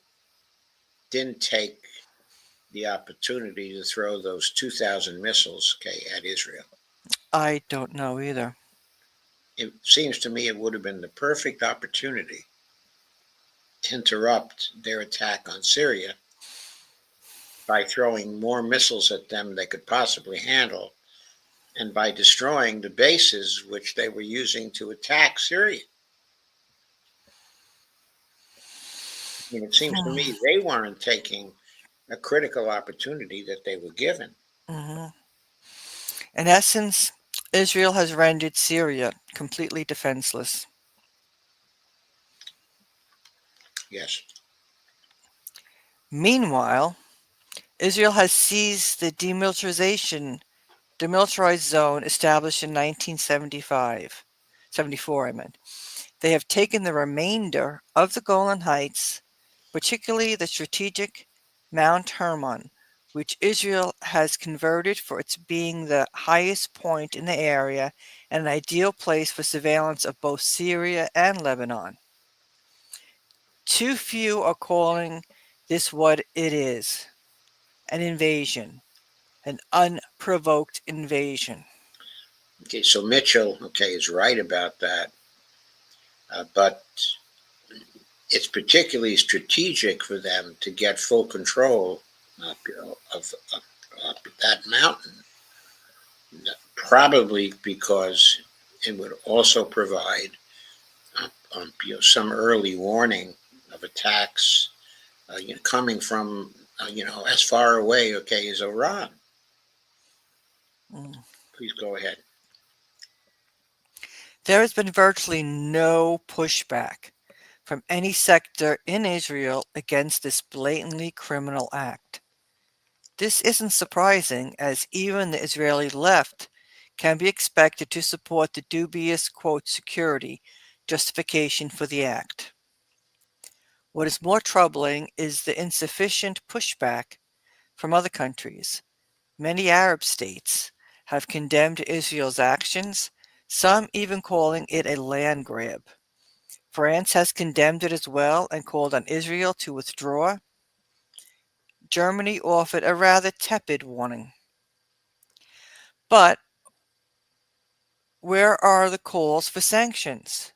didn't take the opportunity to throw those 2,000 missiles, okay, at Israel. I don't know either. It seems to me it would have been the perfect opportunity to interrupt their attack on Syria by throwing more missiles at them they could possibly handle and by destroying the bases which they were using to attack Syria. I mean, it seems to me they weren't taking a critical opportunity that they were given. Mhm. In essence, Israel has rendered Syria completely defenseless. Yes. Meanwhile, Israel has seized the demilitarized zone established in 1974, I meant. They have taken the remainder of the Golan Heights, particularly the strategic Mount Hermon, which Israel has converted for its being the highest point in the area and an ideal place for surveillance of both Syria and Lebanon. Too few are calling this what it is: an invasion, an unprovoked invasion. Okay, so Mitchell, okay, is right about that, but it's particularly strategic for them to get full control of that mountain, probably because it would also provide some early warning of attacks coming from as far away, okay, as Iran. Mm. Please go ahead. There has been virtually no pushback from any sector in Israel against this blatantly criminal act. This isn't surprising, as even the Israeli left can be expected to support the dubious, quote, security justification for the act. What is more troubling is the insufficient pushback from other countries. Many Arab states have condemned Israel's actions, some even calling it a land grab. France has condemned it as well and called on Israel to withdraw. Germany offered a rather tepid warning. But where are the calls for sanctions,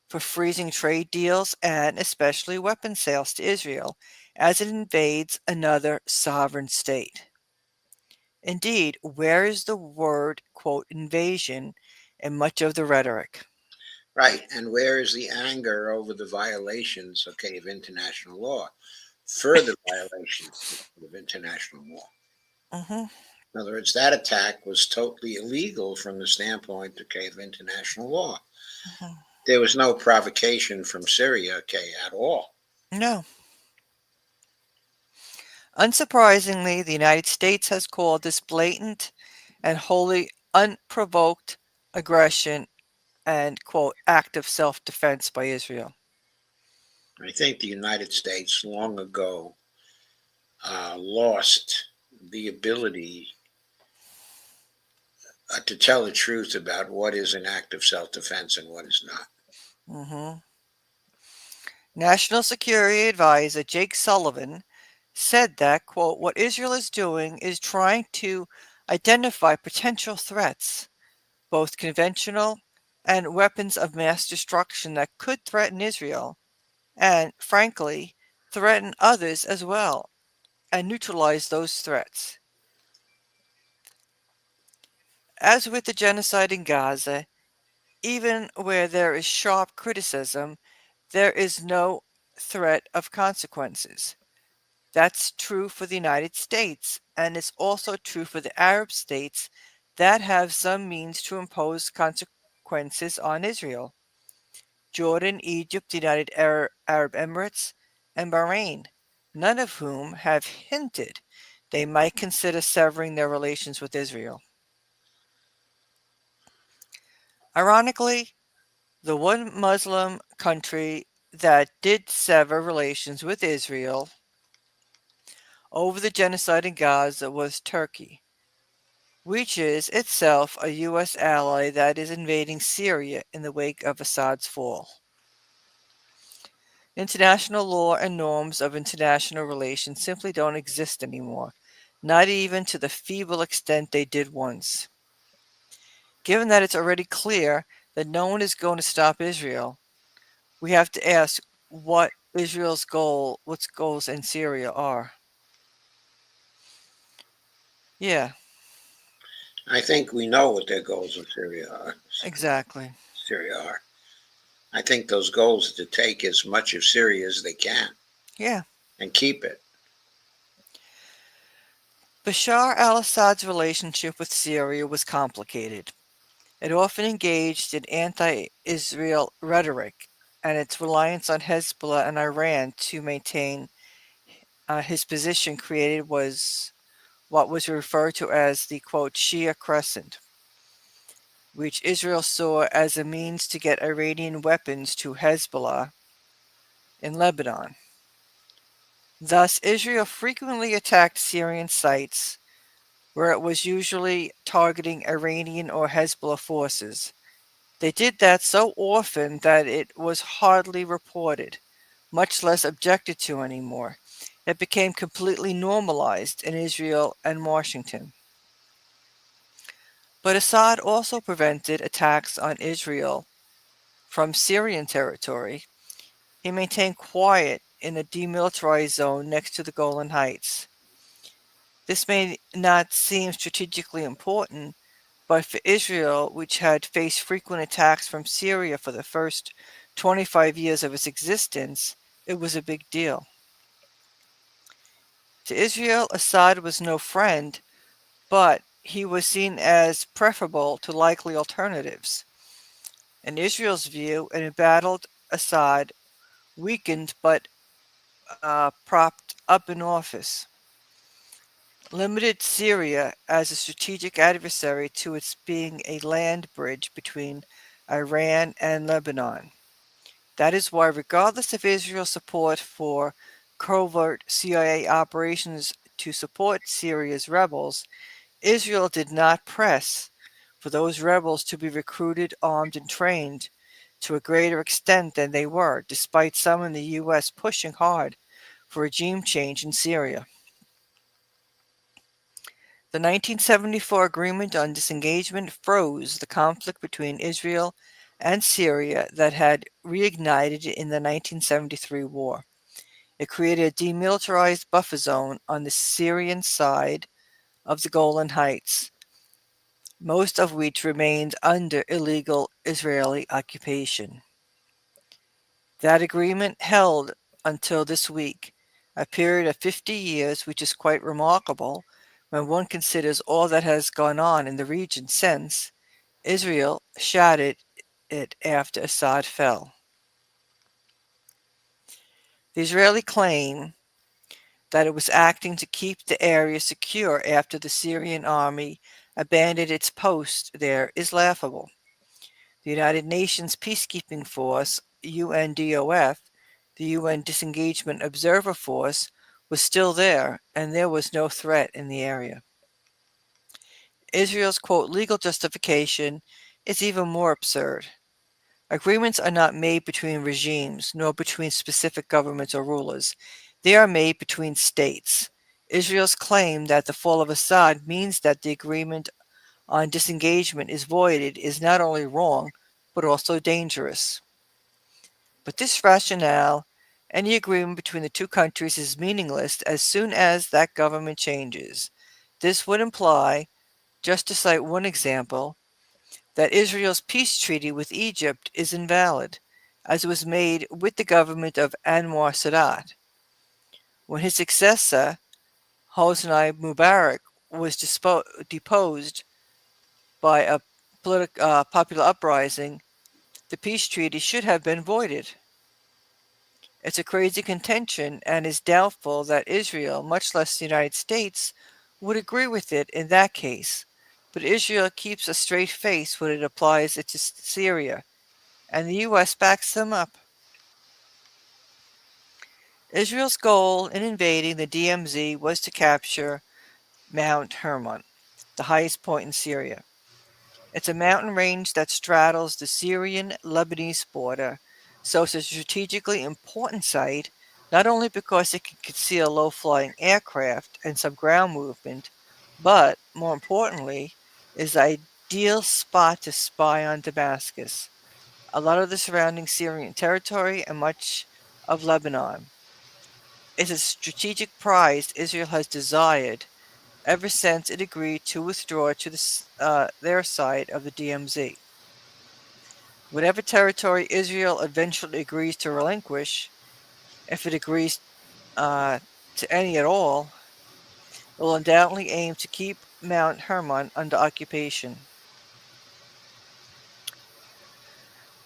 for freezing trade deals, and especially weapon sales to Israel as it invades another sovereign state? Indeed, where is the word, quote, invasion in much of the rhetoric? Right, and where is the anger over the violations, okay, of international law? Further violations of international law. Hmm. In other words, that attack was totally illegal from the standpoint, okay, of international law. Hmm. There was no provocation from Syria, okay, at all. No. Unsurprisingly, the United States has called this blatant and wholly unprovoked aggression and, quote, act of self defense by Israel. I think the United States long ago lost the ability to tell the truth about what is an act of self defense and what is not. Mhm. National Security Advisor Jake Sullivan said that, quote, what Israel is doing is trying to identify potential threats, both conventional and weapons of mass destruction that could threaten Israel and, frankly, threaten others as well, and neutralize those threats. As with the genocide in Gaza, even where there is sharp criticism, there is no threat of consequences. That's true for the United States, and it's also true for the Arab states that have some means to impose consequences on Israel. Jordan, Egypt, the United Arab Emirates, and Bahrain, none of whom have hinted they might consider severing their relations with Israel. Ironically, the one Muslim country that did sever relations with Israel over the genocide in Gaza was Turkey, which is itself a U.S. ally that is invading Syria in the wake of Assad's fall. International law and norms of international relations simply don't exist anymore, not even to the feeble extent they did once. Given that it's already clear that no one is going to stop Israel, we have to ask what what's goals in Syria are. Yeah, I think we know what their goals in Syria are. exactly. Syria are. I think those goals are to take as much of Syria as they can Yeah. and keep it. Bashar al Assad's relationship with Syria was complicated. It often engaged in anti Israel rhetoric, and its reliance on Hezbollah and Iran to maintain his position created was what was referred to as the quote Shia Crescent, which Israel saw as a means to get Iranian weapons to Hezbollah in Lebanon. Thus, Israel frequently attacked Syrian sites where it was usually targeting Iranian or Hezbollah forces. They did that so often that it was hardly reported, much less objected to anymore. It became completely normalized in Israel and Washington. But Assad also prevented attacks on Israel from Syrian territory. He maintained quiet in a demilitarized zone next to the Golan Heights. This may not seem strategically important, but for Israel, which had faced frequent attacks from Syria for the first 25 years of its existence, it was a big deal. To Israel, Assad was no friend, but he was seen as preferable to likely alternatives. In Israel's view, an embattled Assad, weakened but propped up in office, limited Syria as a strategic adversary to its being a land bridge between Iran and Lebanon. That is why, regardless of Israel's support for covert CIA operations to support Syria's rebels, Israel did not press for those rebels to be recruited, armed, and trained to a greater extent than they were, despite some in the U.S. pushing hard for regime change in Syria. The 1974 agreement on disengagement froze the conflict between Israel and Syria that had reignited in the 1973 war. It created a demilitarized buffer zone on the Syrian side of the Golan Heights, most of which remained under illegal Israeli occupation. That agreement held until this week, a period of 50 years, which is quite remarkable when one considers all that has gone on in the region since. Israel shattered it after Assad fell. The Israeli claim that it was acting to keep the area secure after the Syrian army abandoned its post there is laughable. The United Nations Peacekeeping Force, UNDOF, the UN Disengagement Observer Force, was still there, and there was no threat in the area. Israel's quote legal justification is even more absurd. Agreements are not made between regimes, nor between specific governments or rulers. They are made between states. Israel's claim that the fall of Assad means that the agreement on disengagement is voided is not only wrong, but also dangerous. But this rationale, any agreement between the two countries is meaningless as soon as that government changes. This would imply, just to cite one example, that Israel's peace treaty with Egypt is invalid, as it was made with the government of Anwar Sadat. When his successor, Hosni Mubarak, was deposed by a popular uprising, the peace treaty should have been voided. It's a crazy contention and is doubtful that Israel, much less the United States, would agree with it in that case. But Israel keeps a straight face when it applies it to Syria, and the U.S. backs them up. Israel's goal in invading the DMZ was to capture Mount Hermon, the highest point in Syria. It's a mountain range that straddles the Syrian-Lebanese border, so it's a strategically important site, not only because it can conceal low-flying aircraft and some ground movement, but, more importantly, is the ideal spot to spy on Damascus, a lot of the surrounding Syrian territory, and much of Lebanon. It's a strategic prize Israel has desired ever since it agreed to withdraw to their side of the DMZ. Whatever territory Israel eventually agrees to relinquish, if it agrees uh, to any at all, it will undoubtedly aim to keep Mount Hermon under occupation.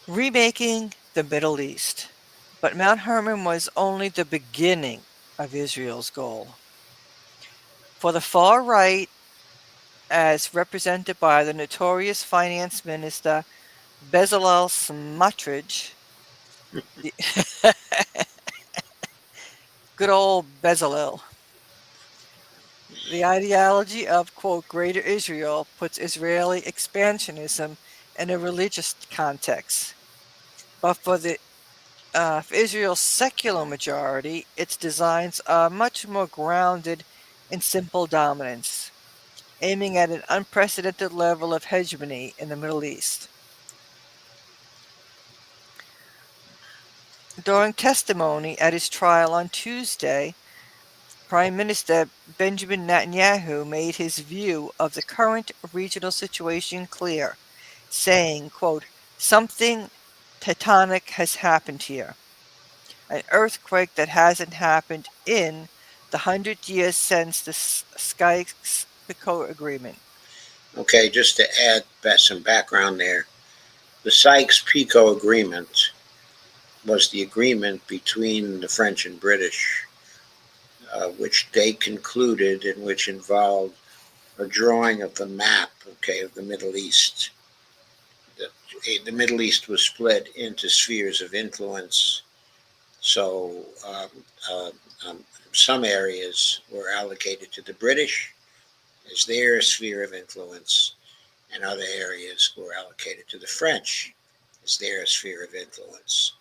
Remaking the Middle East. But Mount Hermon was only the beginning of Israel's goal. For the far right, as represented by the notorious finance minister Bezalel Smotrich, the good old Bezalel, the ideology of, quote, Greater Israel puts Israeli expansionism in a religious context. But for Israel's secular majority, its designs are much more grounded in simple dominance, aiming at an unprecedented level of hegemony in the Middle East. During testimony at his trial on Tuesday, Prime Minister Benjamin Netanyahu made his view of the current regional situation clear, saying, quote, "Something tectonic has happened here, an earthquake that hasn't happened in the 100 years since the Sykes-Picot Agreement." Okay, just to add some background there, the Sykes-Picot Agreement was the agreement between the French and British, which they concluded and which involved a drawing of the map, okay, of the Middle East. The Middle East was split into spheres of influence. So some areas were allocated to the British as their sphere of influence, and other areas were allocated to the French as their sphere of influence.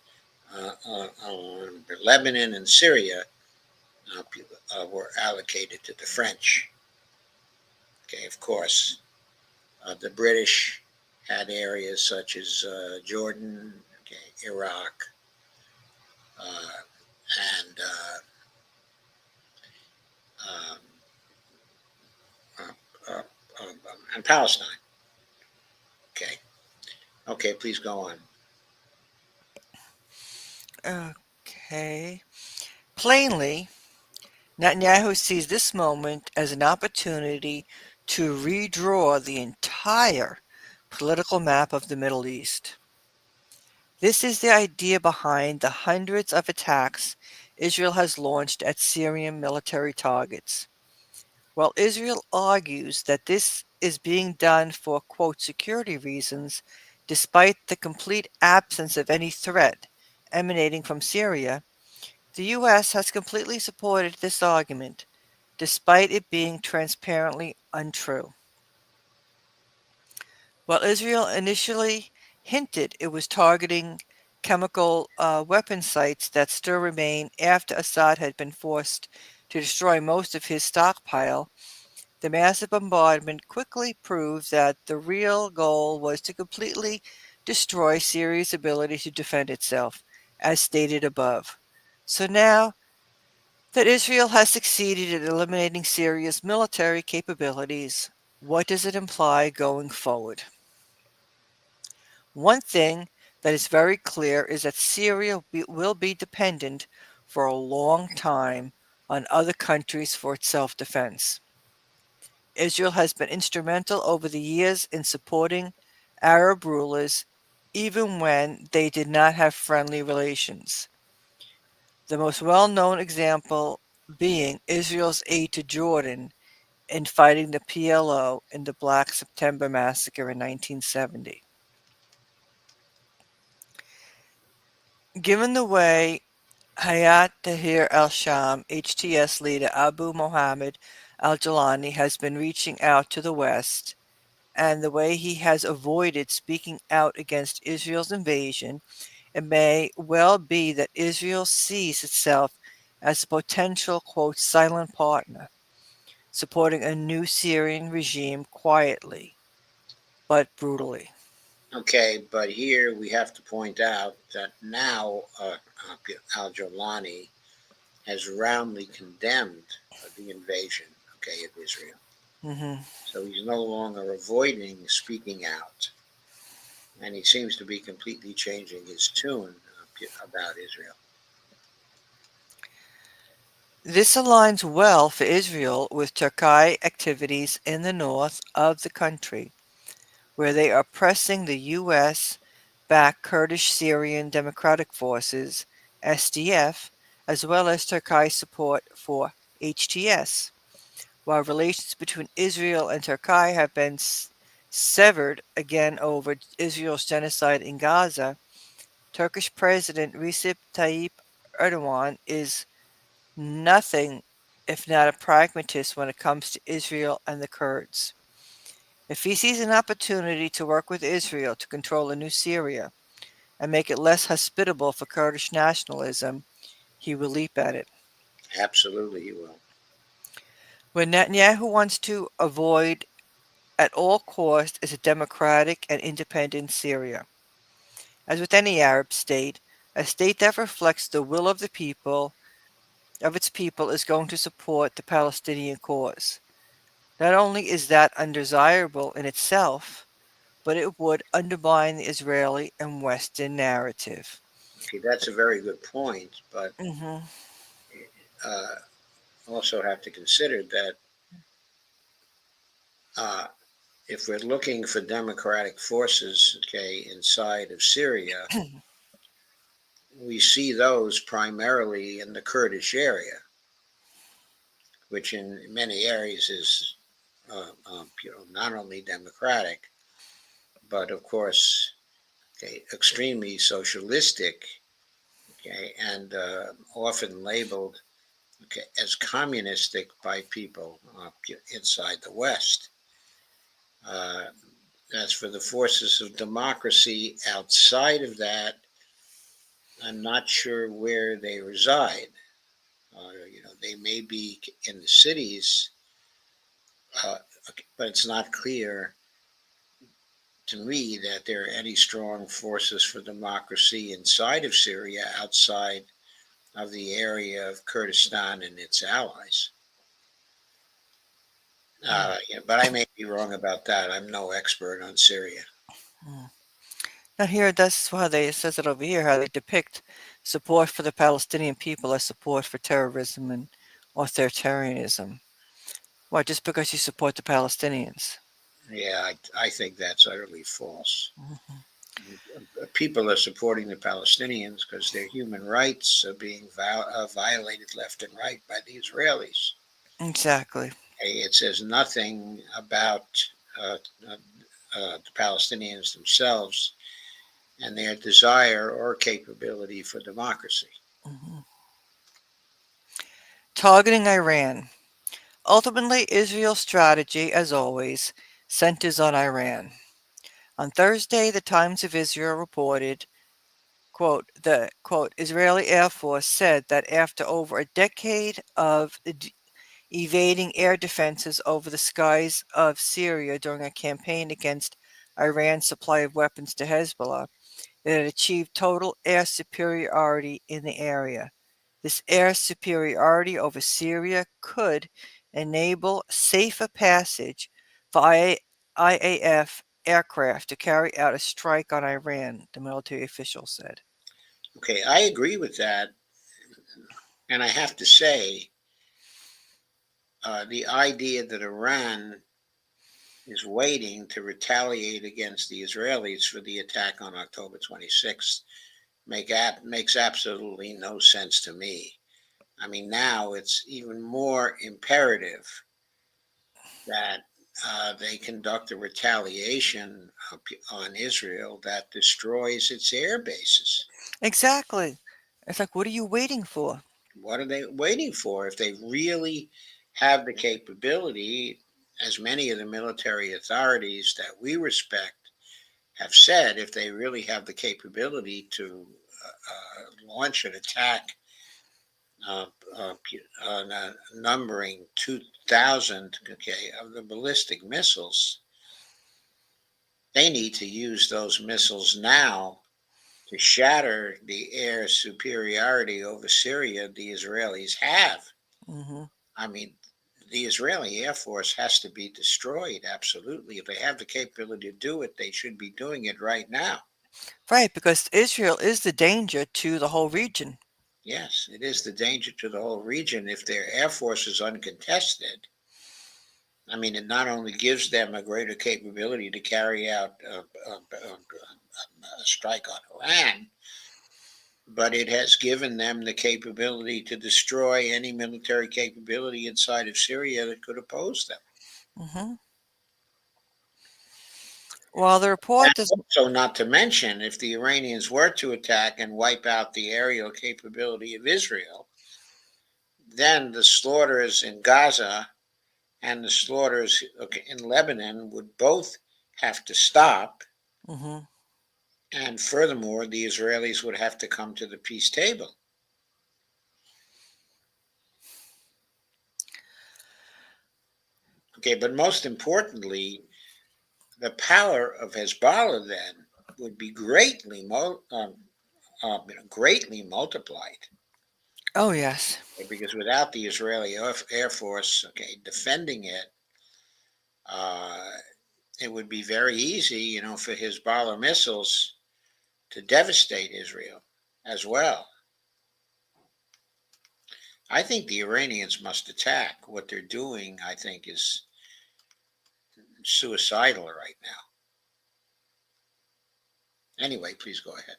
Lebanon and Syria were allocated to the French. Okay, of course, the British had areas such as Jordan, okay, Iraq, uh, and um, uh, uh, and Palestine. Okay, okay, please go on. Okay. Plainly, Netanyahu sees this moment as an opportunity to redraw the entire political map of the Middle East. This is the idea behind the hundreds of attacks Israel has launched at Syrian military targets. While Israel argues that this is being done for, quote, security reasons, despite the complete absence of any threat emanating from Syria, the U.S. has completely supported this argument, despite it being transparently untrue. While Israel initially hinted it was targeting chemical weapon sites that still remain after Assad had been forced to destroy most of his stockpile. The massive bombardment quickly proved that the real goal was to completely destroy Syria's ability to defend itself, as stated above. So now that Israel has succeeded in eliminating Syria's military capabilities, what does it imply going forward? One thing that is very clear is that will be dependent for a long time on other countries for its self defense. Israel has been instrumental over the years in supporting Arab rulers even when they did not have friendly relations. The most well known example being Israel's aid to Jordan in fighting the PLO in the Black September massacre in 1970. Given the way Hayat Tahrir al-Sham HTS leader Abu Mohammed al-Jilani has been reaching out to the West, and the way he has avoided speaking out against Israel's invasion, it may well be that Israel sees itself as a potential, quote, silent partner, supporting a new Syrian regime quietly but brutally. Okay, but here we have to point out that now Al Jolani has roundly condemned the invasion, okay, of Israel. Hmm. So he's no longer avoiding speaking out, and he seems to be completely changing his tune about Israel. This aligns well for Israel with Turkey activities in the north of the country, where they are pressing the U.S. backed Kurdish Syrian Democratic Forces, SDF, as well as Turkey support for HTS. While relations between Israel and Turkey have been severed again over Israel's genocide in Gaza, Turkish President Recep Tayyip Erdogan is nothing if not a pragmatist when it comes to Israel and the Kurds. If he sees an opportunity to work with Israel to control a new Syria and make it less hospitable for Kurdish nationalism, he will leap at it. Absolutely, he will. What Netanyahu wants to avoid at all costs is a democratic and independent Syria. As with any Arab state, a state that reflects the will of the people of its people is going to support the Palestinian cause. Not only is that undesirable in itself, but it would undermine the Israeli and Western narrative. Okay, that's a very good point, but Hmm. uh, also have to consider that uh, if we're looking for democratic forces, okay, inside of Syria, we see those primarily in the Kurdish area, which in many areas is, not only democratic, but of course, okay, extremely socialistic, okay, and often labeled, okay, as communistic by people inside the West. Uh, as for the forces of democracy outside of that, I'm not sure where they reside. They may be in the cities, uh, but it's not clear to me that there are any strong forces for democracy inside of Syria outside of the area of Kurdistan and its allies. Yeah, but I may be wrong about that. I'm no expert on Syria. Now here, that's why they it says it over here, how they depict support for the Palestinian people as support for terrorism and authoritarianism. Why, just because you support the Palestinians? Yeah, I think that's utterly false. Mhm. People are supporting the Palestinians because their human rights are being violated left and right by the Israelis. Exactly. It says nothing about uh, uh, the Palestinians themselves and their desire or capability for democracy. Mhm. Targeting Iran. Ultimately, Israel's strategy, as always, centers on Iran. On Thursday, the Times of Israel reported, quote, the, quote, Israeli Air Force said that after over a decade of evading air defenses over the skies of Syria during a campaign against Iran's supply of weapons to Hezbollah, it had achieved total air superiority in the area. This air superiority over Syria could enable safer passage for IAF aircraft to carry out a strike on Iran, the military official said. Okay, I agree with that. And I have to say, the idea that Iran is waiting to retaliate against the Israelis for the attack on October 26th makes absolutely no sense to me. I mean, now it's even more imperative that they conduct a retaliation on Israel that destroys its air bases. Exactly. It's like, what are you waiting for? What are they waiting for? If they really have the capability, as many of the military authorities that we respect have said, if they really have the capability to launch an attack uh, uh, numbering 2,000, okay, of the ballistic missiles, they need to use those missiles now to shatter the air superiority over Syria the Israelis have. Hmm. I mean, the Israeli Air Force has to be destroyed, absolutely. If they have the capability to do it, they should be doing it right now. Right, because Israel is the danger to the whole region. Yes, it is the danger to the whole region if their Air Force is uncontested. I mean, it not only gives them a greater capability to carry out a strike on Iran, but it has given them the capability to destroy any military capability inside of Syria that could oppose them. Hmm. While the And report does, also, not to mention, if the Iranians were to attack and wipe out the aerial capability of Israel, then the slaughters in Gaza and the slaughters in Lebanon would both have to stop. mhm. And furthermore, the Israelis would have to come to the peace table. Okay, but most importantly, the power of Hezbollah then would be greatly multiplied. Oh yes. Because without the Israeli Air Force, okay, defending it, uh, it would be very easy, for Hezbollah missiles to devastate Israel as well. I think the Iranians must attack. What they're doing, I think, is suicidal right now. Anyway, please go ahead.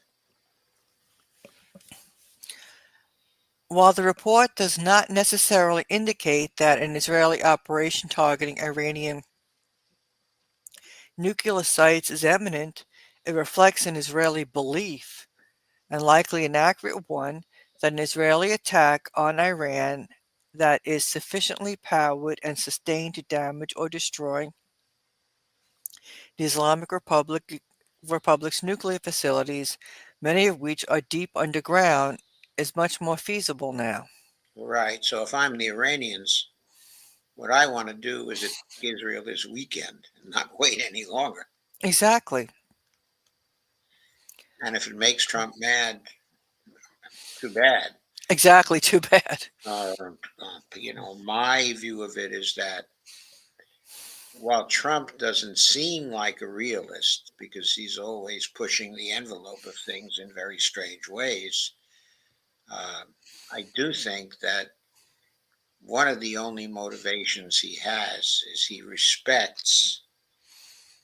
While the report does not necessarily indicate that an Israeli operation targeting Iranian nuclear sites is imminent, it reflects an Israeli belief, and likely an accurate one, that an Israeli attack on Iran that is sufficiently powered and sustained to damage or destroy the Republic's nuclear facilities, many of which are deep underground, is much more feasible now. Right. So if I'm the Iranians, what I want to do is attack Israel this weekend and not wait any longer. Exactly. And if it makes Trump mad, too bad. Exactly. Too bad. My view of it is that while Trump doesn't seem like a realist because he's always pushing the envelope of things in very strange ways, uh, I do think that one of the only motivations he has is he respects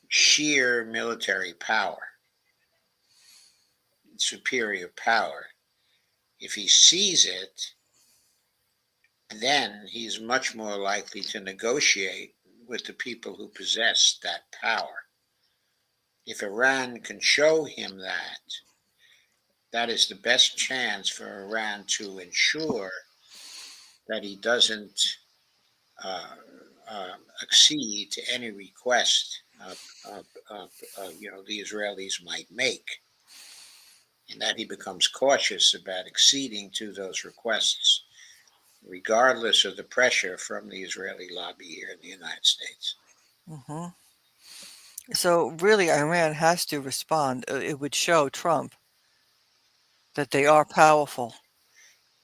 sheer military power, superior power. If he sees it, then he's much more likely to negotiate with the people who possess that power. If Iran can show him that, that is the best chance for Iran to ensure that he doesn't uh, accede to any request uh, uh, the Israelis might make, and that he becomes cautious about acceding to those requests, regardless of the pressure from the Israeli lobby here in the United States. Hmm. So really, Iran has to respond. It would show Trump that they are powerful.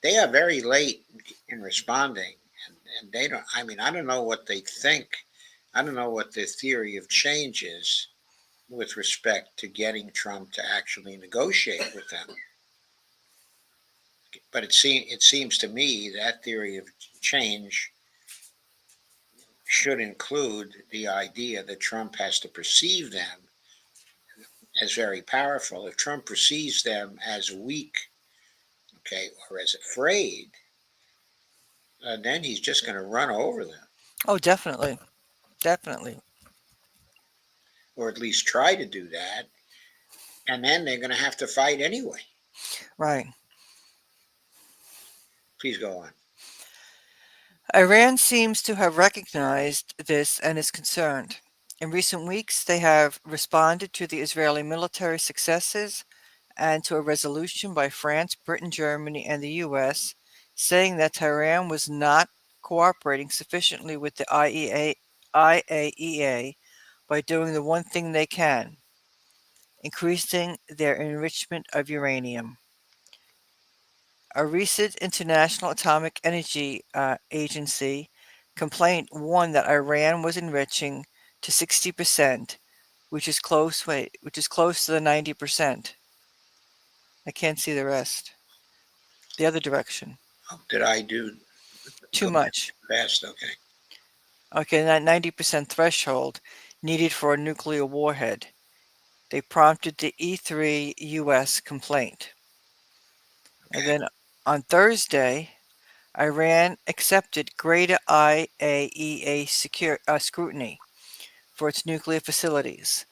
They are very late in responding, and they don't. I mean, I don't know what they think. I don't know what their theory of change is with respect to getting Trump to actually negotiate with them. But it seems to me that theory of change should include the idea that Trump has to perceive them as very powerful. If Trump perceives them as weak, okay, or as afraid, then he's just going to run over them, Oh, definitely, definitely. or at least try to do that, and then they're going to have to fight anyway. Right. Please go on. Iran seems to have recognized this and is concerned. In recent weeks, they have responded to the Israeli military successes and to a resolution by France, Britain, Germany, and the US saying that Tehran was not cooperating sufficiently with the IAEA by doing the one thing they can, increasing their enrichment of uranium. A recent International Atomic Energy Agency complaint warned that Iran was enriching to 60%, which is close to the 90%. I can't see the rest. The other direction. Oh, did I do Too go much. fast? Okay. Okay, that 90% threshold needed for a nuclear warhead. They prompted the E3 US complaint. And Okay. then on Thursday, Iran accepted greater IAEA scrutiny for its nuclear facilities.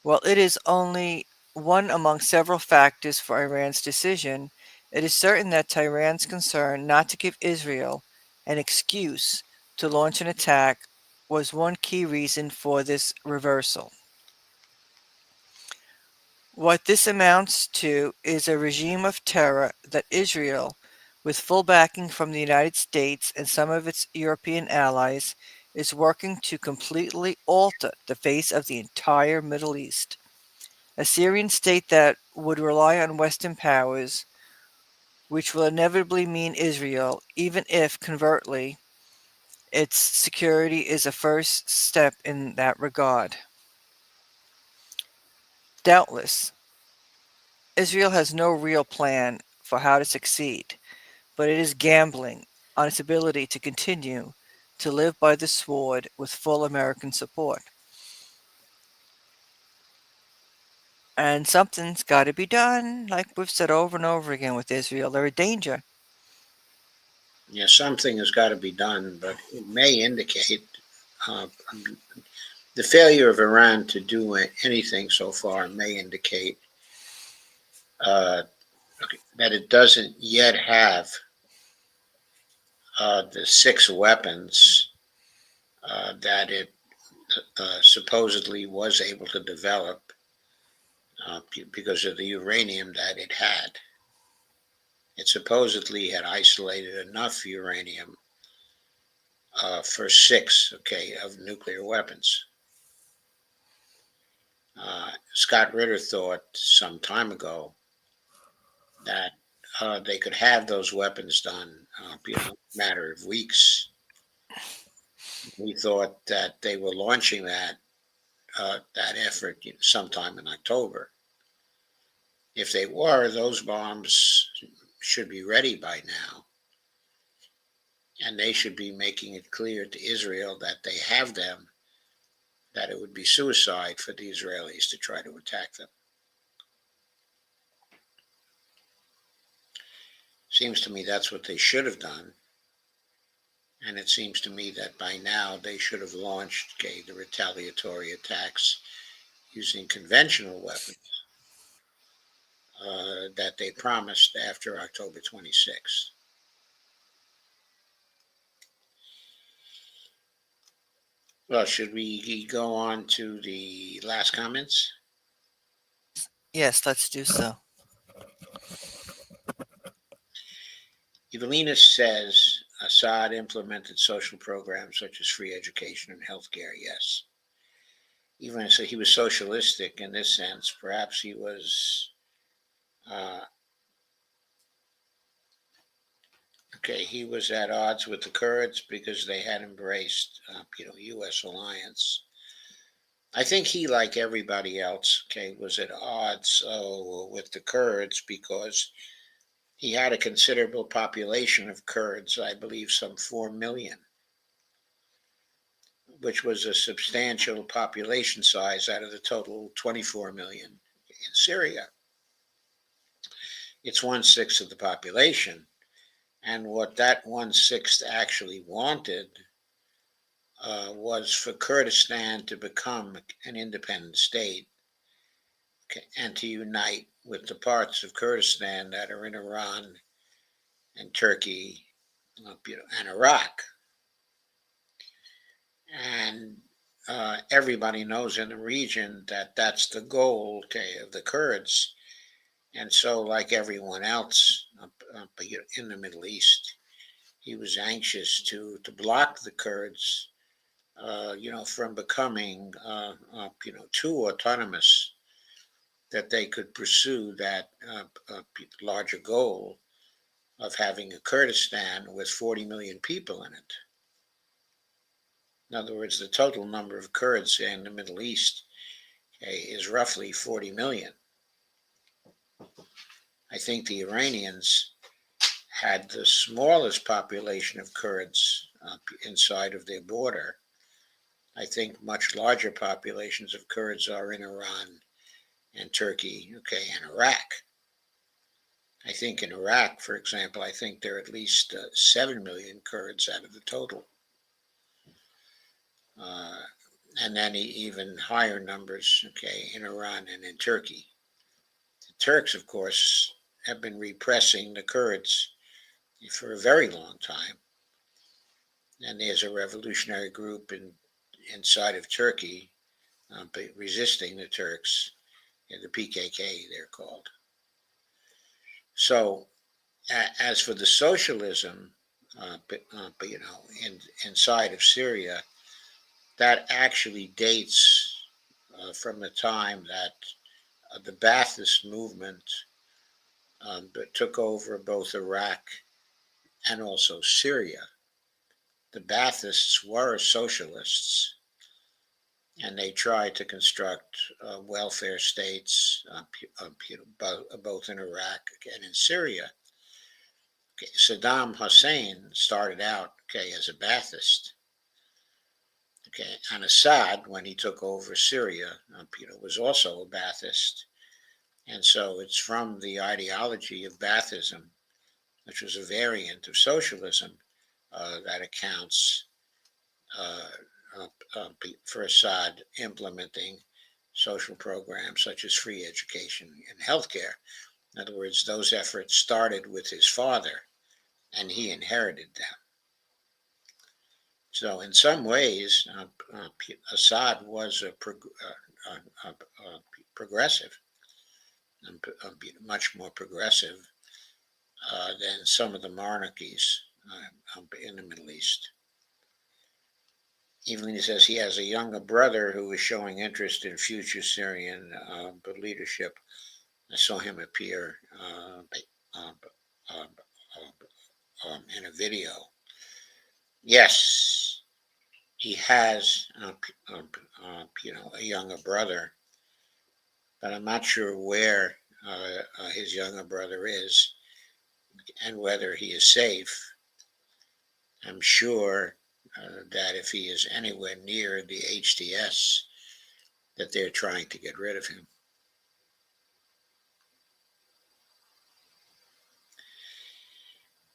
While it is only one among several factors for Iran's decision, it is certain that Tehran's concern not to give Israel an excuse to launch an attack was one key reason for this reversal. What this amounts to is a regime of terror that Israel, with full backing from the United States and some of its European allies, is working to completely alter the face of the entire Middle East. A Syrian state that would rely on Western powers, which will inevitably mean Israel, even if, covertly, its security is a first step in that regard. Doubtless, Israel has no real plan for how to succeed, but it is gambling on its ability to continue to live by the sword with full American support. And something's got to be done, like we've said over and over again with Israel. They're a danger. Yeah, something has got to be done, but it may indicate uh, the failure of Iran to do anything so far may indicate uh, that it doesn't yet have the six weapons that it supposedly was able to develop because of the uranium that it had. It supposedly had isolated enough uranium for six, okay, of nuclear weapons. Scott Ritter thought some time ago that they could have those weapons done in a matter of weeks. We thought that they were launching that effort sometime in October. If they were, those bombs should be ready by now, and they should be making it clear to Israel that they have them, that it would be suicide for the Israelis to try to attack them. Seems to me that's what they should have done. And it seems to me that by now they should have launched, okay, the retaliatory attacks using conventional weapons that they promised after October 26th. Well, should we go on to the last comments? Yes, let's do so. Evelina says Assad implemented social programs such as free education and healthcare. Yes. Even so, he was socialistic in this sense. Perhaps he was uh, okay. He was at odds with the Kurds because they had embraced, U.S. alliance. I think he, like everybody else, okay, was at odds with the Kurds because he had a considerable population of Kurds. I believe some 4 million, which was a substantial population size out of the total 24 million in Syria. It's 1/6 of the population. And what that 1/6 actually wanted was for Kurdistan to become an independent state, okay, and to unite with the parts of Kurdistan that are in Iran and Turkey, and Iraq. And everybody knows in the region that that's the goal, okay, of the Kurds. And so, like everyone else in the Middle East, he was anxious to block the Kurds, from becoming, too autonomous, that they could pursue that larger goal of having a Kurdistan with 40 million people in it. In other words, the total number of Kurds in the Middle East, okay, is roughly 40 million. I think the Iranians had the smallest population of Kurds inside of their border. I think much larger populations of Kurds are in Iran and Turkey, okay, and Iraq. I think in Iraq, for example, I think there are at least 7 million Kurds out of the total. Uh, and then even higher numbers, okay, in Iran and in Turkey. The Turks, of course, have been repressing the Kurds for a very long time. And there's a revolutionary group inside of Turkey resisting the Turks, the PKK, they're called. So, as for the socialism, inside of Syria, that actually dates from the time that the Ba'athist movement took over both Iraq and also Syria. The Baathists were socialists, and they tried to construct welfare states, both in Iraq and in Syria. Okay, Saddam Hussein started out, okay, as a Ba'athist. Okay, and Assad, when he took over Syria, was also a Ba'athist. And so it's from the ideology of Baathism, which was a variant of socialism, that accounts uh, for Assad implementing social programs such as free education and healthcare. In other words, those efforts started with his father, and he inherited them. So, in some ways, Assad was progressive, much more progressive than some of the monarchies in the Middle East. Evelyn says he has a younger brother who is showing interest in future Syrian leadership. I saw him appear in a video. Yes, he has, a younger brother, but I'm not sure where his younger brother is and whether he is safe. I'm sure that if he is anywhere near the HTS, that they're trying to get rid of him.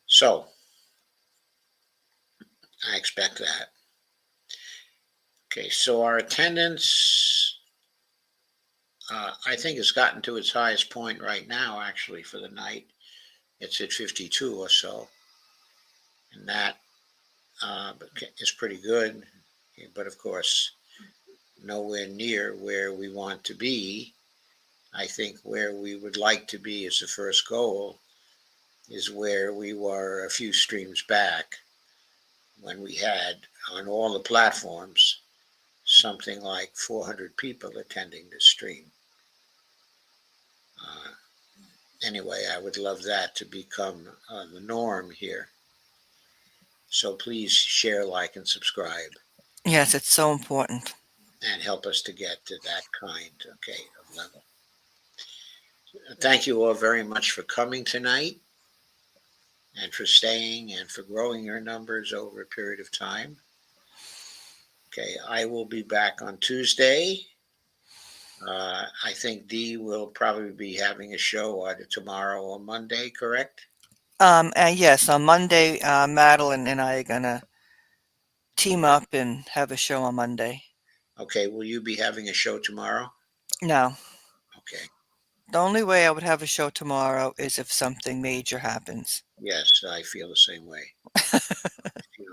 So I expect that. Okay, so our attendance, I think, has gotten to its highest point right now, actually, for the night. It's at 52 or so, and that is pretty good. Okay, but of course, nowhere near where we want to be. I think where we would like to be as the first goal is where we were a few streams back when we had on all the platforms something like 400 people attending the stream. Uh, anyway, I would love that to become the norm here. So please share, like, and subscribe Yes, it's so important. and help us to get to that kind, okay, of level. Thank you all very much for coming tonight and for staying and for growing your numbers over a period of time. Okay, I will be back on Tuesday. I think Dee will probably be having a show either tomorrow or Monday, correct? And yes, on Monday, Madeline and I are gonna team up and have a show on Monday. Okay, will you be having a show tomorrow? No, Okay, the only way I would have a show tomorrow is if something major happens. yes, I feel the same way.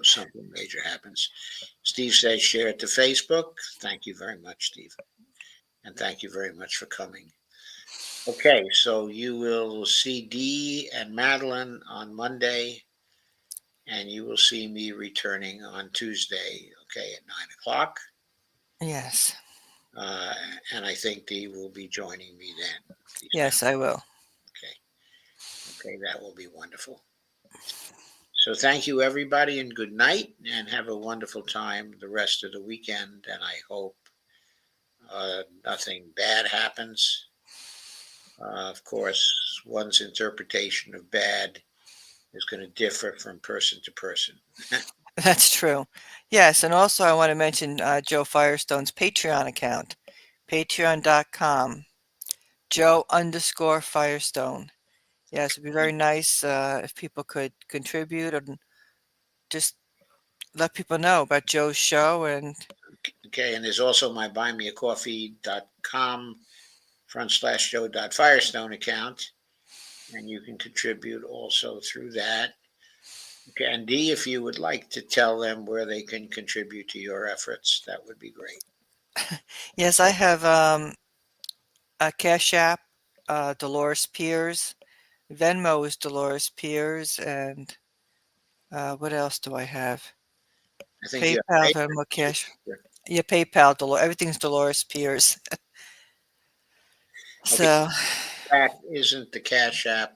Something major happens. Steve says share it to Facebook. Thank you very much, Steve. And thank you very much for coming. Okay, so you will see Dee and Madeline on Monday, and you will see me returning on Tuesday, okay, at 9 o'clock. Yes, Uh, and I think Dee will be joining me then. yes, I will. Okay, okay, that will be wonderful. So thank you, everybody, and good night, and have a wonderful time the rest of the weekend. And I hope nothing bad happens. Of course, one's interpretation of bad is going to differ from person to person. That's true. Yes, and also I want to mention Joe Firestone's Patreon account, patreon.com, Joe_Firestone. Yes, it'd be very nice if people could contribute and just let people know about Joe's show. And Okay, and there's also my buymeacoffee.com/Joe.Firestone account, and you can contribute also through that. Okay, and D, if you would like to tell them where they can contribute to your efforts, that would be great. yes, I have a Cash App, Dolores Piers. Venmo is Dolores Piers. And what else do I have? I think you PayPal, have Venmo, Cash. PayPal. Yeah, PayPal, Everything's Dolores Piers. Okay, So, that isn't the Cash App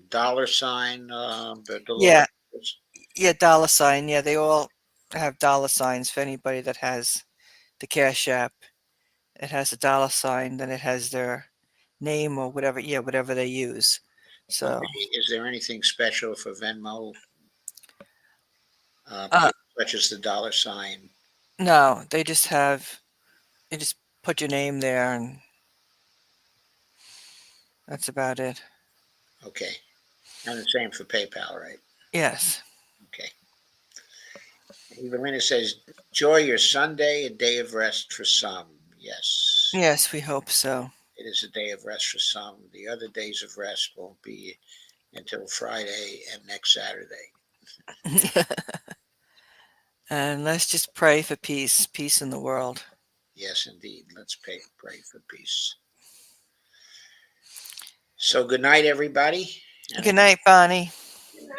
dollar sign, the Dolores. yeah, yeah, dollar sign. Yeah, they all have dollar signs for anybody that has the Cash App. It has a dollar sign, then it has their name or whatever, yeah, whatever they use. So, Okay, is there anything special for Venmo, uh, such as the dollar sign? no, they just have, you just put your name there and that's about it. Okay, and the same for PayPal, right? Yes. Okay. Evelina says, "Joy your Sunday, a day of rest for some." Yes, Yes, we hope so. it is a day of rest for some. The other days of rest won't be until Friday and next Saturday. And let's just pray for peace, peace in the world. Yes, indeed. Let's pray for peace. So, good night, everybody. And Good night, Bonnie. good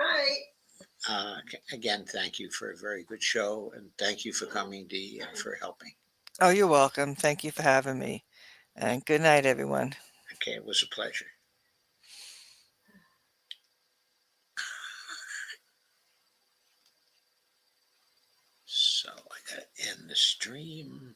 night. Again, thank you for a very good show, and thank you for coming, Dee, and for helping. Oh, you're welcome. Thank you for having me. And good night, everyone. Okay, it was a pleasure. So I gotta end the stream.